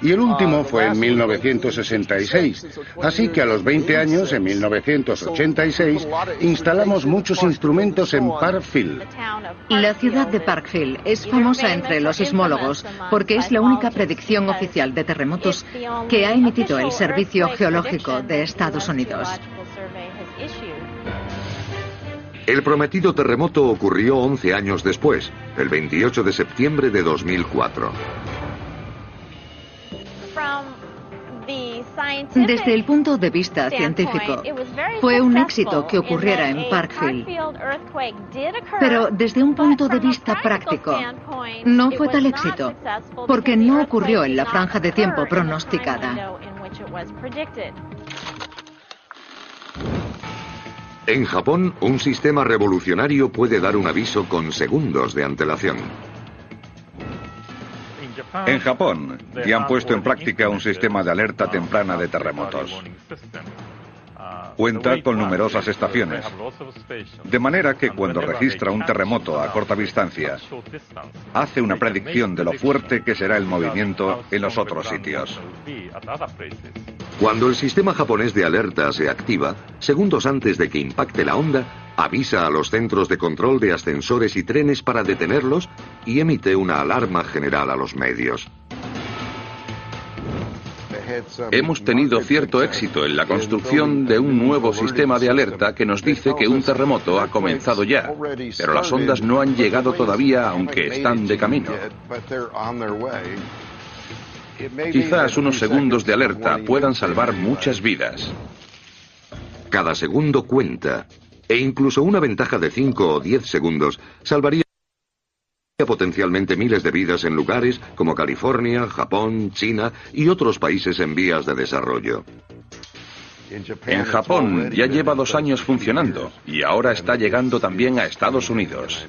y el último fue en 1966. Así que a los 20 años, en 1986, instalamos muchos instrumentos en Parkville. La ciudad de Parkville es famosa entre los sismólogos porque es la única predicción oficial de terremotos que ha emitido el Servicio Geológico de Estados Unidos. El prometido terremoto ocurrió 11 años después, el 28 de septiembre de 2004. Desde el punto de vista científico, fue un éxito que ocurriera en Parkville. Pero desde un punto de vista práctico, no fue tal éxito, porque no ocurrió en la franja de tiempo pronosticada. En Japón, un sistema revolucionario puede dar un aviso con segundos de antelación. En Japón, ya han puesto en práctica un sistema de alerta temprana de terremotos. Cuenta con numerosas estaciones, de manera que cuando registra un terremoto a corta distancia, hace una predicción de lo fuerte que será el movimiento en los otros sitios. Cuando el sistema japonés de alerta se activa, segundos antes de que impacte la onda, avisa a los centros de control de ascensores y trenes para detenerlos y emite una alarma general a los medios. Hemos tenido cierto éxito en la construcción de un nuevo sistema de alerta que nos dice que un terremoto ha comenzado ya, pero las ondas no han llegado todavía, aunque están de camino. Quizás unos segundos de alerta puedan salvar muchas vidas. Cada segundo cuenta, e incluso una ventaja de 5 o 10 segundos salvaría potencialmente miles de vidas en lugares como California, Japón, China y otros países en vías de desarrollo. En Japón ya lleva 2 años funcionando y ahora está llegando también a Estados Unidos.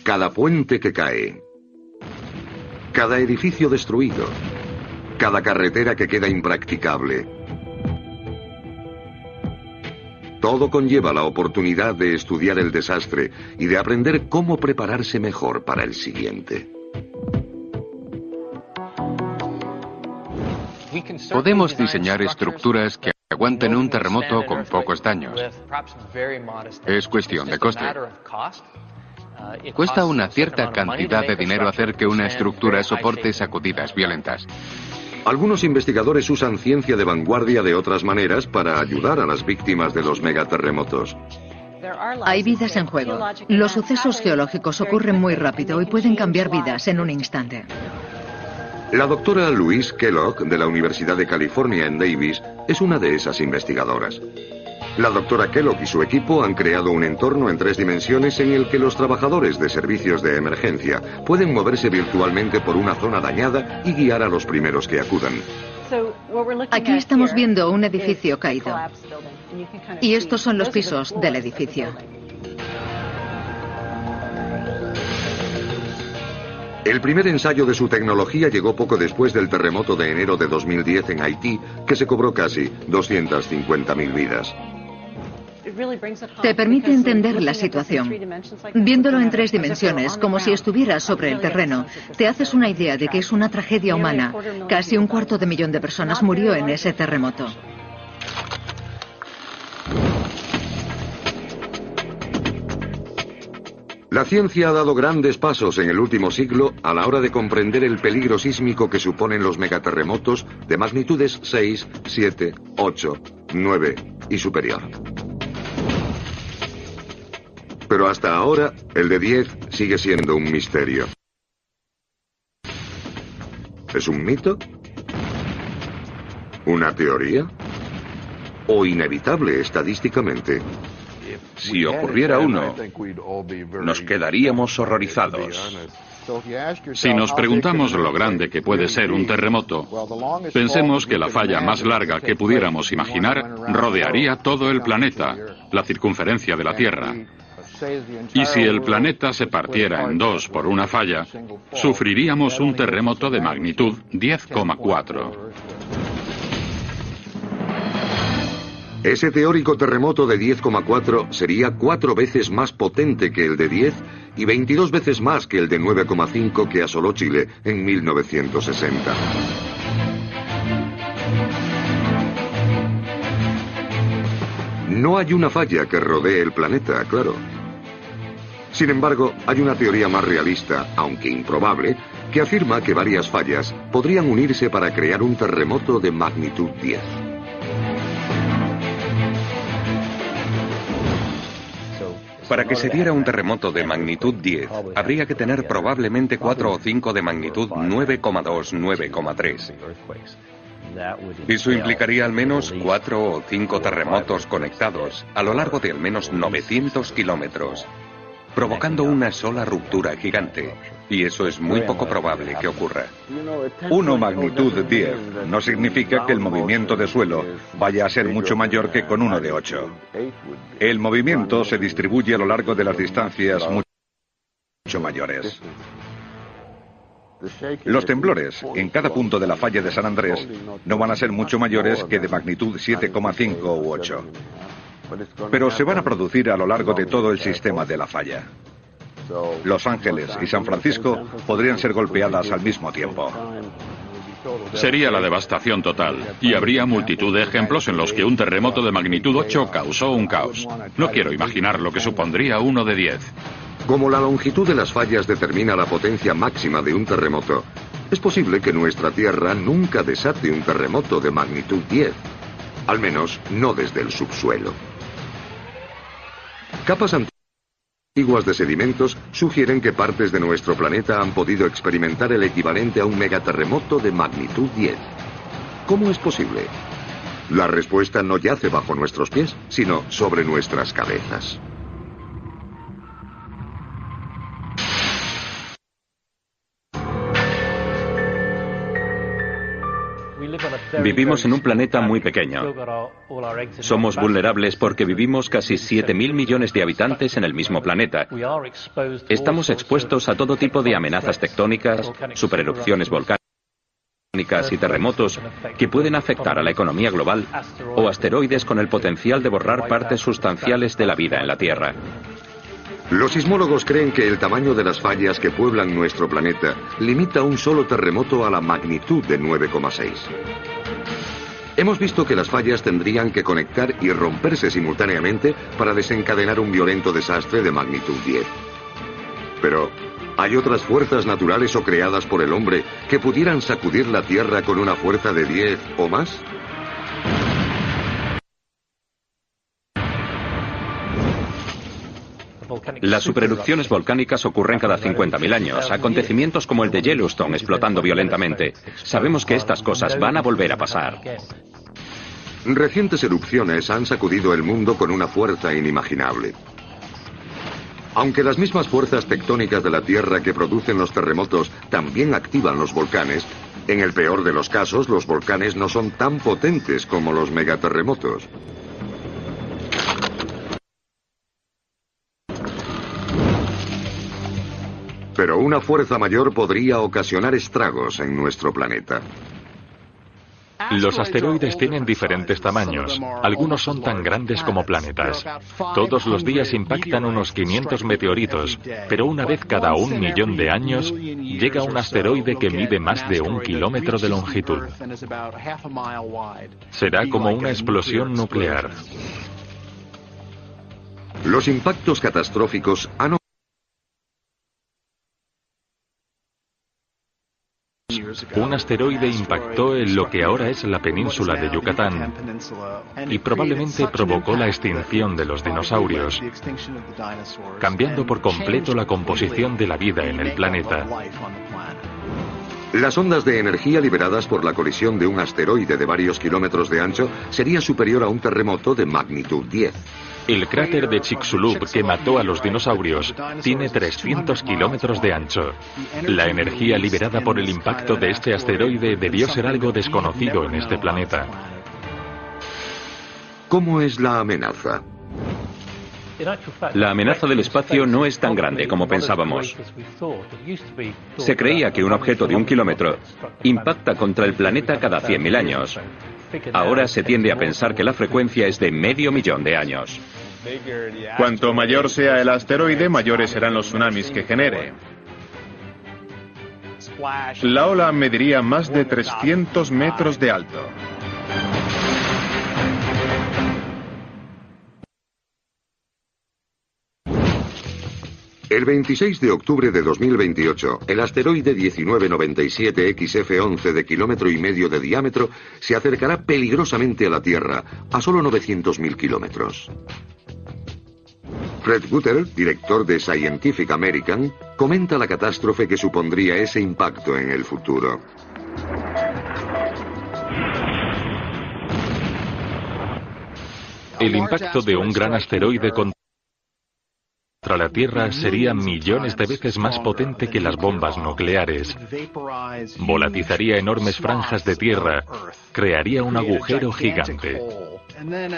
Cada puente que cae, cada edificio destruido, cada carretera que queda impracticable. Todo conlleva la oportunidad de estudiar el desastre y de aprender cómo prepararse mejor para el siguiente. Podemos diseñar estructuras que aguanten un terremoto con pocos daños. Es cuestión de coste. Cuesta una cierta cantidad de dinero hacer que una estructura soporte sacudidas violentas. Algunos investigadores usan ciencia de vanguardia de otras maneras para ayudar a las víctimas de los megaterremotos. Hay vidas en juego. Los sucesos geológicos ocurren muy rápido y pueden cambiar vidas en un instante. La doctora Louise Kellogg, de la Universidad de California en Davis, es una de esas investigadoras. La doctora Kellogg y su equipo han creado un entorno en 3 dimensiones en el que los trabajadores de servicios de emergencia pueden moverse virtualmente por una zona dañada y guiar a los primeros que acudan. Aquí estamos viendo un edificio caído. Y estos son los pisos del edificio. El primer ensayo de su tecnología llegó poco después del terremoto de enero de 2010 en Haití, que se cobró casi 250.000 vidas. Te permite entender la situación. Viéndolo en 3 dimensiones, como si estuvieras sobre el terreno, te haces una idea de que es una tragedia humana. Casi 250.000 de personas murió en ese terremoto. La ciencia ha dado grandes pasos en el último siglo a la hora de comprender el peligro sísmico que suponen los megaterremotos de magnitudes 6, 7, 8, 9 y superior. Pero hasta ahora, el de 10 sigue siendo un misterio. ¿Es un mito? ¿Una teoría? ¿O inevitable estadísticamente? Si ocurriera uno, nos quedaríamos horrorizados. Si nos preguntamos lo grande que puede ser un terremoto, pensemos que la falla más larga que pudiéramos imaginar rodearía todo el planeta, la circunferencia de la Tierra. Y si el planeta se partiera en dos por una falla, sufriríamos un terremoto de magnitud 10,4. Ese teórico terremoto de 10,4 sería 4 veces más potente que el de 10 y 22 veces más que el de 9,5 que asoló Chile en 1960. No hay una falla que rodee el planeta, claro. Sin embargo, hay una teoría más realista, aunque improbable, que afirma que varias fallas podrían unirse para crear un terremoto de magnitud 10. Para que se diera un terremoto de magnitud 10, habría que tener probablemente 4 o 5 de magnitud 9,2, 9,3. Eso implicaría al menos 4 o 5 terremotos conectados a lo largo de al menos 900 kilómetros, provocando una sola ruptura gigante. Y eso es muy poco probable que ocurra. 1 magnitud 10 no significa que el movimiento de suelo vaya a ser mucho mayor que con 1 de 8. El movimiento se distribuye a lo largo de las distancias mucho mayores. Los temblores en cada punto de la falla de San Andrés no van a ser mucho mayores que de magnitud 7,5 u 8. Pero se van a producir a lo largo de todo el sistema de la falla. Los Ángeles y San Francisco podrían ser golpeadas al mismo tiempo. Sería la devastación total, y habría multitud de ejemplos en los que un terremoto de magnitud 8 causó un caos. No quiero imaginar lo que supondría uno de 10. Como la longitud de las fallas determina la potencia máxima de un terremoto, es posible que nuestra Tierra nunca desate un terremoto de magnitud 10. Al menos no desde el subsuelo. Capas antiguas de sedimentos sugieren que partes de nuestro planeta han podido experimentar el equivalente a un megaterremoto de magnitud 10. ¿Cómo es posible? La respuesta no yace bajo nuestros pies, sino sobre nuestras cabezas. Vivimos en un planeta muy pequeño. Somos vulnerables porque vivimos casi 7.000 millones de habitantes en el mismo planeta. Estamos expuestos a todo tipo de amenazas tectónicas, supererupciones volcánicas y terremotos que pueden afectar a la economía global, o asteroides con el potencial de borrar partes sustanciales de la vida en la Tierra. Los sismólogos creen que el tamaño de las fallas que pueblan nuestro planeta limita un solo terremoto a la magnitud de 9,6. Hemos visto que las fallas tendrían que conectar y romperse simultáneamente para desencadenar un violento desastre de magnitud 10. Pero, ¿hay otras fuerzas naturales o creadas por el hombre que pudieran sacudir la Tierra con una fuerza de 10 o más? Las supererupciones volcánicas ocurren cada 50.000 años, acontecimientos como el de Yellowstone explotando violentamente. Sabemos que estas cosas van a volver a pasar. Recientes erupciones han sacudido el mundo con una fuerza inimaginable. Aunque las mismas fuerzas tectónicas de la Tierra que producen los terremotos también activan los volcanes, en el peor de los casos los volcanes no son tan potentes como los megaterremotos. Pero una fuerza mayor podría ocasionar estragos en nuestro planeta. Los asteroides tienen diferentes tamaños. Algunos son tan grandes como planetas. Todos los días impactan unos 500 meteoritos, pero una vez cada 1 millón de años llega un asteroide que mide más de 1 kilómetro de longitud. Será como una explosión nuclear. Los impactos catastróficos han Un asteroide impactó en lo que ahora es la península de Yucatán y probablemente provocó la extinción de los dinosaurios, cambiando por completo la composición de la vida en el planeta. Las ondas de energía liberadas por la colisión de un asteroide de varios kilómetros de ancho sería superior a un terremoto de magnitud 10. El cráter de Chicxulub, que mató a los dinosaurios, tiene 300 kilómetros de ancho. La energía liberada por el impacto de este asteroide debió ser algo desconocido en este planeta. ¿Cómo es la amenaza? La amenaza del espacio no es tan grande como pensábamos. Se creía que un objeto de 1 kilómetro impacta contra el planeta cada 100.000 años. Ahora se tiende a pensar que la frecuencia es de 500.000 de años. Cuanto mayor sea el asteroide, mayores serán los tsunamis que genere. La ola mediría más de 300 metros de alto. El 26 de octubre de 2028, el asteroide 1997 XF11 de 1,5 kilómetros de diámetro se acercará peligrosamente a la Tierra, a solo 900.000 kilómetros. Fred Gutter, director de Scientific American, comenta la catástrofe que supondría ese impacto en el futuro. El impacto de un gran asteroide contra la Tierra sería millones de veces más potente que las bombas nucleares. Volatizaría enormes franjas de tierra, crearía un agujero gigante.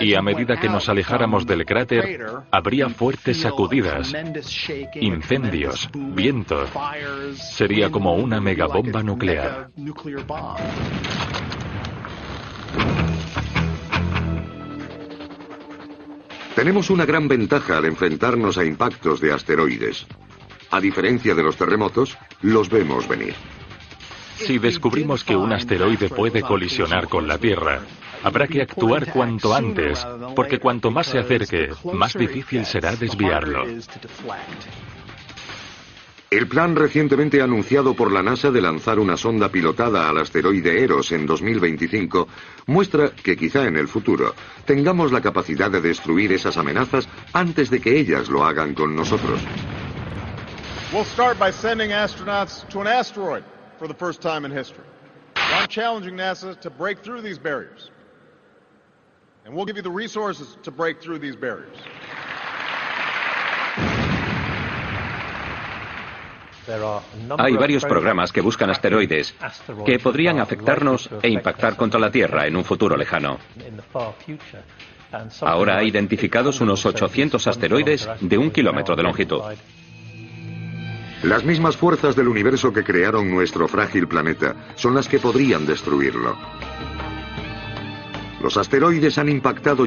Y a medida que nos alejáramos del cráter, habría fuertes sacudidas, incendios, vientos. Sería como una megabomba nuclear. Tenemos una gran ventaja al enfrentarnos a impactos de asteroides. A diferencia de los terremotos, los vemos venir. Si descubrimos que un asteroide puede colisionar con la Tierra, habrá que actuar cuanto antes, porque cuanto más se acerque, más difícil será desviarlo. El plan recientemente anunciado por la NASA de lanzar una sonda pilotada al asteroide Eros en 2025 muestra que quizá en el futuro tengamos la capacidad de destruir esas amenazas antes de que ellas lo hagan con nosotros. We'll start by sending astronauts to an asteroid for the first time in history. I'm challenging NASA to break through these barriers. And we'll give you the resources to break through these barriers. Hay varios programas que buscan asteroides que podrían afectarnos e impactar contra la Tierra en un futuro lejano. Ahora hay identificados unos 800 asteroides de 1 kilómetro de longitud. Las mismas fuerzas del universo que crearon nuestro frágil planeta son las que podrían destruirlo. Los asteroides han impactado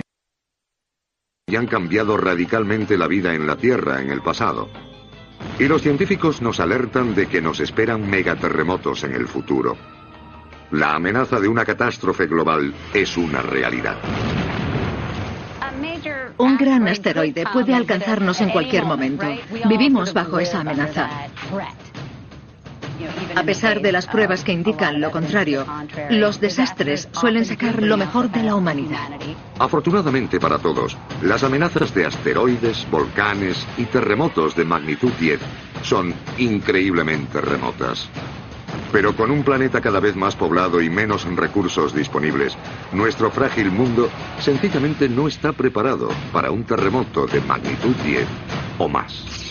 y han cambiado radicalmente la vida en la Tierra en el pasado. Y los científicos nos alertan de que nos esperan megaterremotos en el futuro. La amenaza de una catástrofe global es una realidad. Un gran asteroide puede alcanzarnos en cualquier momento. Vivimos bajo esa amenaza. A pesar de las pruebas que indican lo contrario, los desastres suelen sacar lo mejor de la humanidad. Afortunadamente para todos, las amenazas de asteroides, volcanes y terremotos de magnitud 10 son increíblemente remotas. Pero con un planeta cada vez más poblado y menos recursos disponibles, nuestro frágil mundo sencillamente no está preparado para un terremoto de magnitud 10 o más.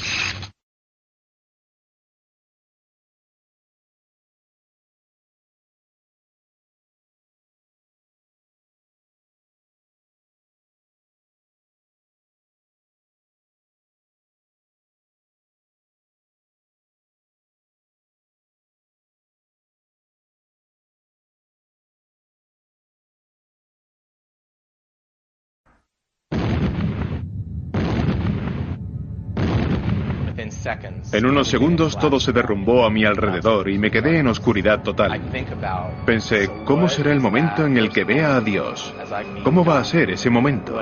En unos segundos todo se derrumbó a mi alrededor y me quedé en oscuridad total. Pensé, ¿cómo será el momento en el que vea a Dios? ¿Cómo va a ser ese momento?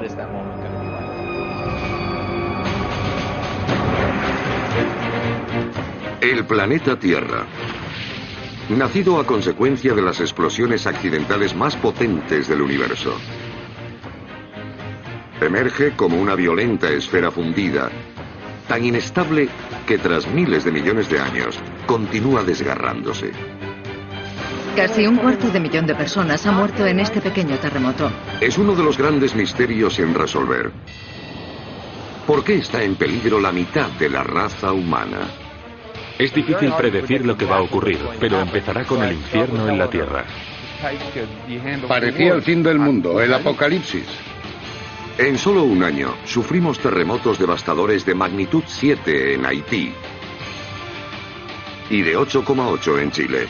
El planeta Tierra. Nacido a consecuencia de las explosiones accidentales más potentes del universo. Emerge como una violenta esfera fundida, tan inestable que tras miles de millones de años continúa desgarrándose. Casi 250.000 de personas han muerto en este pequeño terremoto. Es uno de los grandes misterios sin resolver. ¿Por qué está en peligro la mitad de la raza humana? Es difícil predecir lo que va a ocurrir, pero empezará con el infierno en la Tierra. Parecía el fin del mundo, el apocalipsis. En solo un año, sufrimos terremotos devastadores de magnitud 7 en Haití y de 8,8 en Chile.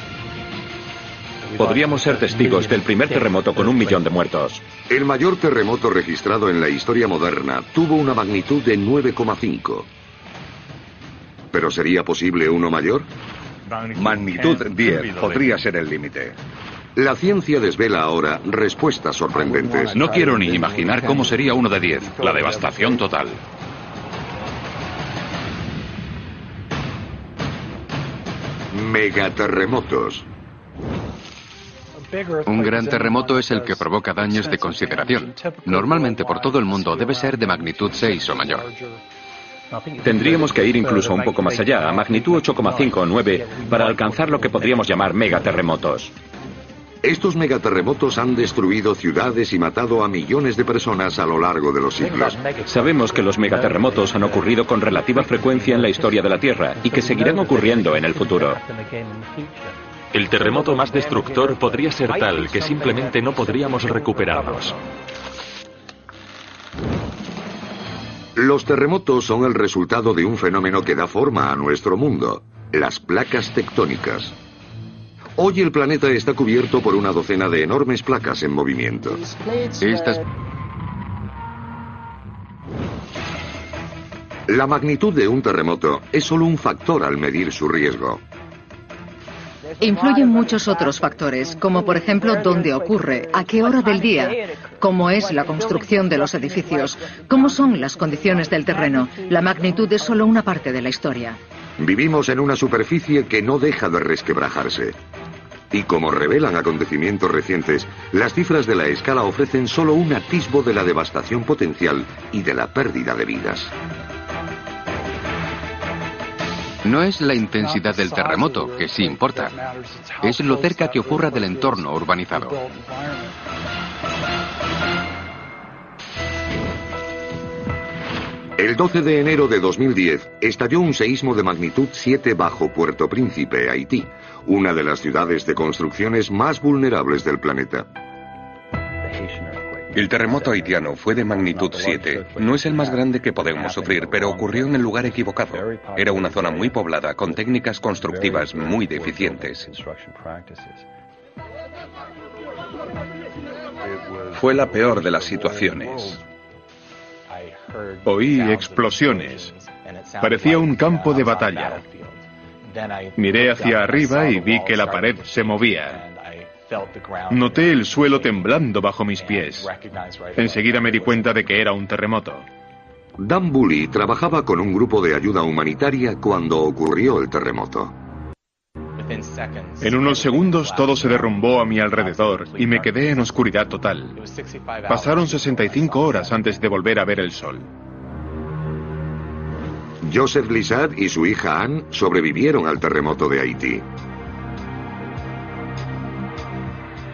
Podríamos ser testigos del primer terremoto con 1 millón de muertos. El mayor terremoto registrado en la historia moderna tuvo una magnitud de 9,5. ¿Pero sería posible uno mayor? Magnitud 10 podría ser el límite. La ciencia desvela ahora respuestas sorprendentes. No quiero ni imaginar cómo sería uno de 10. La devastación total. Megaterremotos. Un gran terremoto es el que provoca daños de consideración. Normalmente por todo el mundo debe ser de magnitud 6 o mayor. Tendríamos que ir incluso un poco más allá, a magnitud 8,5 o 9, para alcanzar lo que podríamos llamar megaterremotos. Estos megaterremotos han destruido ciudades y matado a millones de personas a lo largo de los siglos. Sabemos que los megaterremotos han ocurrido con relativa frecuencia en la historia de la Tierra y que seguirán ocurriendo en el futuro. El terremoto más destructor podría ser tal que simplemente no podríamos recuperarnos. Los terremotos son el resultado de un fenómeno que da forma a nuestro mundo, las placas tectónicas. Hoy el planeta está cubierto por una docena de enormes placas en movimiento. La magnitud de un terremoto es solo un factor al medir su riesgo. Influyen muchos otros factores, como por ejemplo dónde ocurre, a qué hora del día, cómo es la construcción de los edificios, cómo son las condiciones del terreno. La magnitud es solo una parte de la historia. Vivimos en una superficie que no deja de resquebrajarse. Y como revelan acontecimientos recientes, las cifras de la escala ofrecen solo un atisbo de la devastación potencial y de la pérdida de vidas. No es la intensidad del terremoto, que sí importa. Es lo cerca que ocurra del entorno urbanizado. El 12 de enero de 2010 estalló un seísmo de magnitud 7 bajo Puerto Príncipe, Haití, una de las ciudades de construcciones más vulnerables del planeta. El terremoto haitiano fue de magnitud 7. No es el más grande que podemos sufrir, pero ocurrió en el lugar equivocado. Era una zona muy poblada, con técnicas constructivas muy deficientes. Fue la peor de las situaciones. Oí explosiones. Parecía un campo de batalla. Miré hacia arriba y vi que la pared se movía. Noté el suelo temblando bajo mis pies. Enseguida me di cuenta de que era un terremoto. Dan Bully trabajaba con un grupo de ayuda humanitaria cuando ocurrió el terremoto. En unos segundos todo se derrumbó a mi alrededor y me quedé en oscuridad total. Pasaron 65 horas antes de volver a ver el sol. Joseph Lissat y su hija Anne sobrevivieron al terremoto de Haití.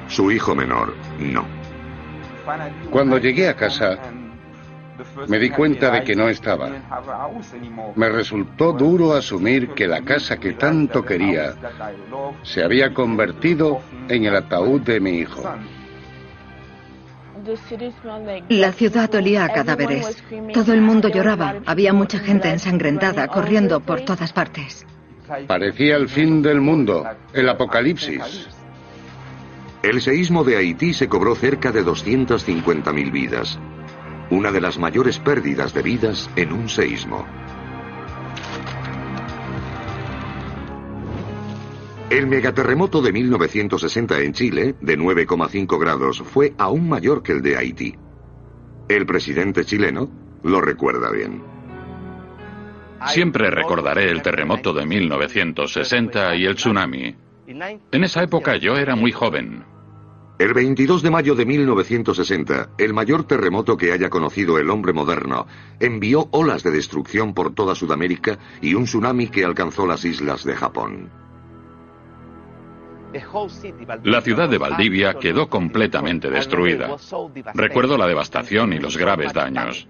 Su hijo menor, no. Cuando llegué a casa, me di cuenta de que no estaba. Me resultó duro asumir que la casa que tanto quería se había convertido en el ataúd de mi hijo. La ciudad olía a cadáveres. Todo el mundo lloraba. Había mucha gente ensangrentada, corriendo por todas partes. Parecía el fin del mundo, el apocalipsis. El seísmo de Haití se cobró cerca de 250.000 vidas. Una de las mayores pérdidas de vidas en un seísmo. El megaterremoto de 1960 en Chile, de 9,5 grados, fue aún mayor que el de Haití. El presidente chileno lo recuerda bien. Siempre recordaré el terremoto de 1960 y el tsunami. En esa época yo era muy joven. El 22 de mayo de 1960, el mayor terremoto que haya conocido el hombre moderno, envió olas de destrucción por toda Sudamérica y un tsunami que alcanzó las islas de Japón. La ciudad de Valdivia quedó completamente destruida. Recuerdo la devastación y los graves daños.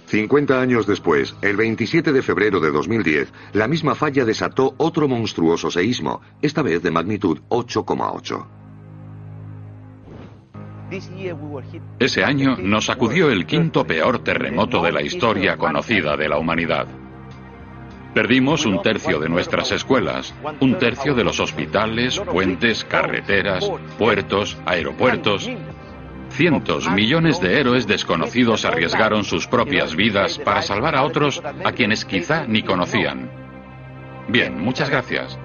50 años después, el 27 de febrero de 2010, la misma falla desató otro monstruoso seísmo, esta vez de magnitud 8,8. Ese año nos sacudió el quinto peor terremoto de la historia conocida de la humanidad. Perdimos un tercio de nuestras escuelas, un tercio de los hospitales, puentes, carreteras, puertos, aeropuertos. Cientos, millones de héroes desconocidos arriesgaron sus propias vidas para salvar a otros a quienes quizá ni conocían. Bien, muchas gracias.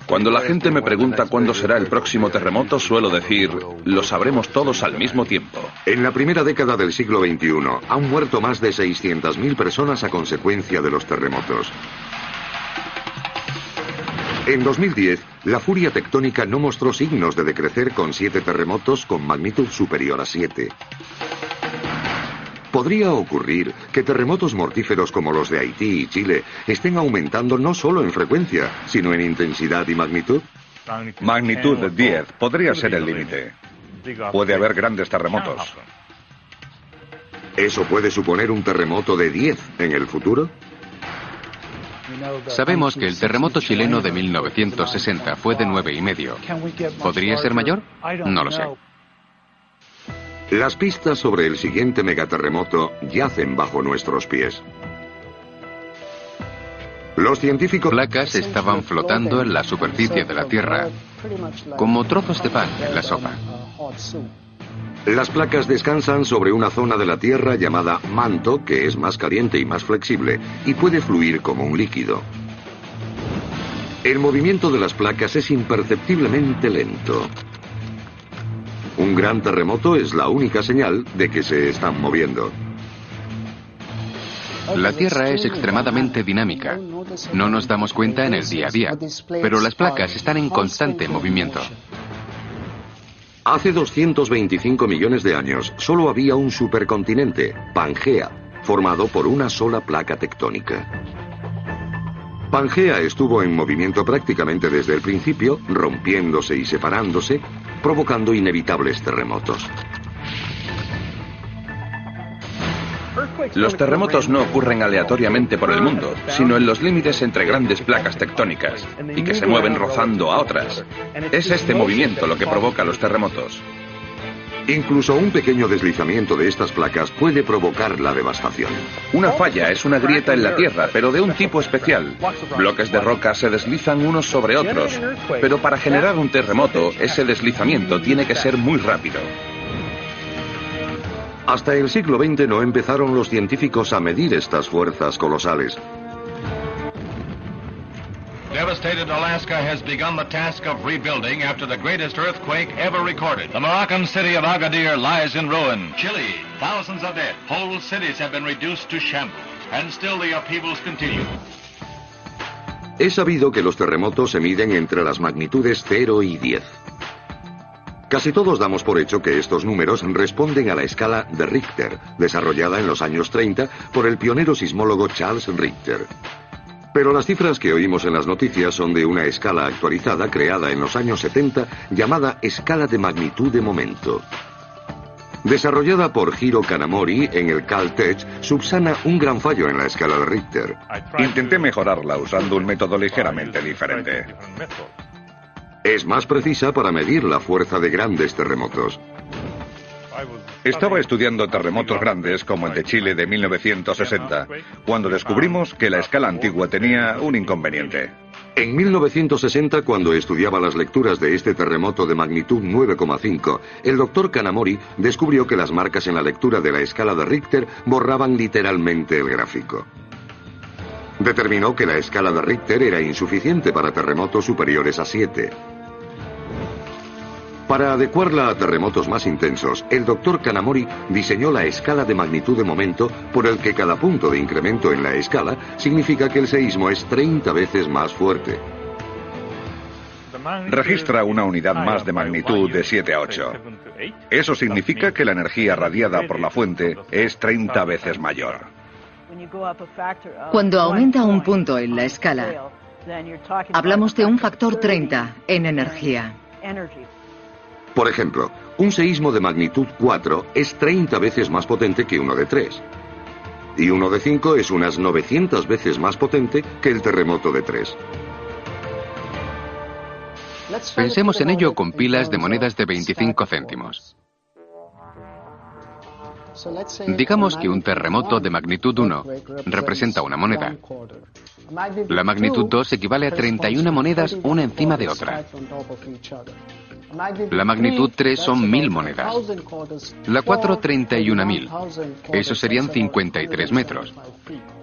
Cuando la gente me pregunta cuándo será el próximo terremoto, suelo decir, lo sabremos todos al mismo tiempo. En la primera década del siglo XXI, han muerto más de 600.000 personas a consecuencia de los terremotos. En 2010, la furia tectónica no mostró signos de decrecer con 7 terremotos con magnitud superior a 7. ¿Podría ocurrir que terremotos mortíferos como los de Haití y Chile estén aumentando no solo en frecuencia, sino en intensidad y magnitud? Magnitud 10 podría ser el límite. Puede haber grandes terremotos. ¿Eso puede suponer un terremoto de 10 en el futuro? Sabemos que el terremoto chileno de 1960 fue de 9,5. ¿Podría ser mayor? No lo sé. Las pistas sobre el siguiente megaterremoto yacen bajo nuestros pies. Los científicos... Placas estaban flotando en la superficie de la Tierra, como trozos de pan en la sopa. Las placas descansan sobre una zona de la Tierra llamada manto, que es más caliente y más flexible, y puede fluir como un líquido. El movimiento de las placas es imperceptiblemente lento. Un gran terremoto es la única señal de que se están moviendo. La Tierra es extremadamente dinámica. No nos damos cuenta en el día a día, pero las placas están en constante movimiento. Hace 225 millones de años solo había un supercontinente, Pangea, formado por una sola placa tectónica. Pangea estuvo en movimiento prácticamente desde el principio, rompiéndose y separándose, provocando inevitables terremotos. Los terremotos no ocurren aleatoriamente por el mundo, sino en los límites entre grandes placas tectónicas, y que se mueven rozando a otras. Es este movimiento lo que provoca los terremotos. Incluso un pequeño deslizamiento de estas placas puede provocar la devastación. Una falla es una grieta en la Tierra, pero de un tipo especial. Bloques de roca se deslizan unos sobre otros, pero para generar un terremoto, ese deslizamiento tiene que ser muy rápido. Hasta el siglo XX no empezaron los científicos a medir estas fuerzas colosales. Devastated Alaska has begun the task of rebuilding after the greatest earthquake ever recorded. The Moroccan city of Agadir lies in ruin. Chile, thousands are dead. Whole cities have been reduced to shambles, and still the upheavals continue. Es sabido que los terremotos se miden entre las magnitudes 0 y 10. Casi todos damos por hecho que estos números responden a la escala de Richter, desarrollada en los años 30 por el pionero sismólogo Charles Richter. Pero las cifras que oímos en las noticias son de una escala actualizada creada en los años 70 llamada escala de magnitud de momento. Desarrollada por Hiro Kanamori en el Caltech, subsana un gran fallo en la escala de Richter. Intenté mejorarla usando un método ligeramente diferente. Es más precisa para medir la fuerza de grandes terremotos. Estaba estudiando terremotos grandes como el de Chile de 1960, cuando descubrimos que la escala antigua tenía un inconveniente. En 1960, cuando estudiaba las lecturas de este terremoto de magnitud 9,5, el doctor Kanamori descubrió que las marcas en la lectura de la escala de Richter borraban literalmente el gráfico. Determinó que la escala de Richter era insuficiente para terremotos superiores a 7. Para adecuarla a terremotos más intensos, el doctor Kanamori diseñó la escala de magnitud de momento, por el que cada punto de incremento en la escala significa que el seísmo es 30 veces más fuerte. Registra una unidad más de magnitud de 7 a 8. Eso significa que la energía radiada por la fuente es 30 veces mayor. Cuando aumenta un punto en la escala, hablamos de un factor 30 en energía. Por ejemplo, un seísmo de magnitud 4 es 30 veces más potente que uno de 3. Y uno de 5 es unas 900 veces más potente que el terremoto de 3. Pensemos en ello con pilas de monedas de 25 céntimos. Digamos que un terremoto de magnitud 1 representa una moneda. La magnitud 2 equivale a 31 monedas una encima de otra. La magnitud 3 son 1000 monedas. La 4, 31.000. Eso serían 53 metros.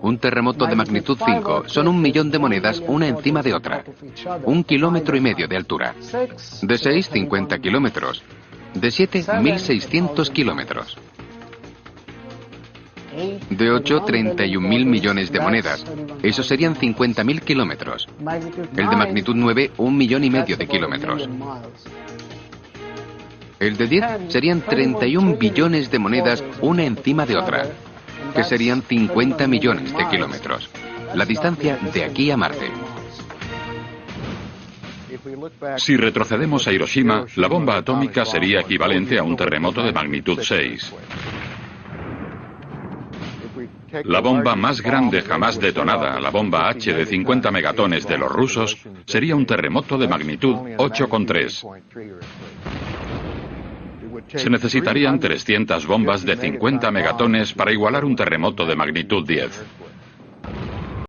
Un terremoto de magnitud 5 son 1 millón de monedas una encima de otra. 1,5 kilómetros de altura. De 6, 50 kilómetros. De 7, 1.600 kilómetros. De 8, 31.000 millones de monedas. Eso serían 50.000 kilómetros. El de magnitud 9, 1,5 millones de kilómetros. El de 10 serían 31 billones de monedas una encima de otra, que serían 50 millones de kilómetros. La distancia de aquí a Marte. Si retrocedemos a Hiroshima, la bomba atómica sería equivalente a un terremoto de magnitud 6. La bomba más grande jamás detonada, la bomba H de 50 megatones de los rusos, sería un terremoto de magnitud 8,3. Se necesitarían 300 bombas de 50 megatones para igualar un terremoto de magnitud 10.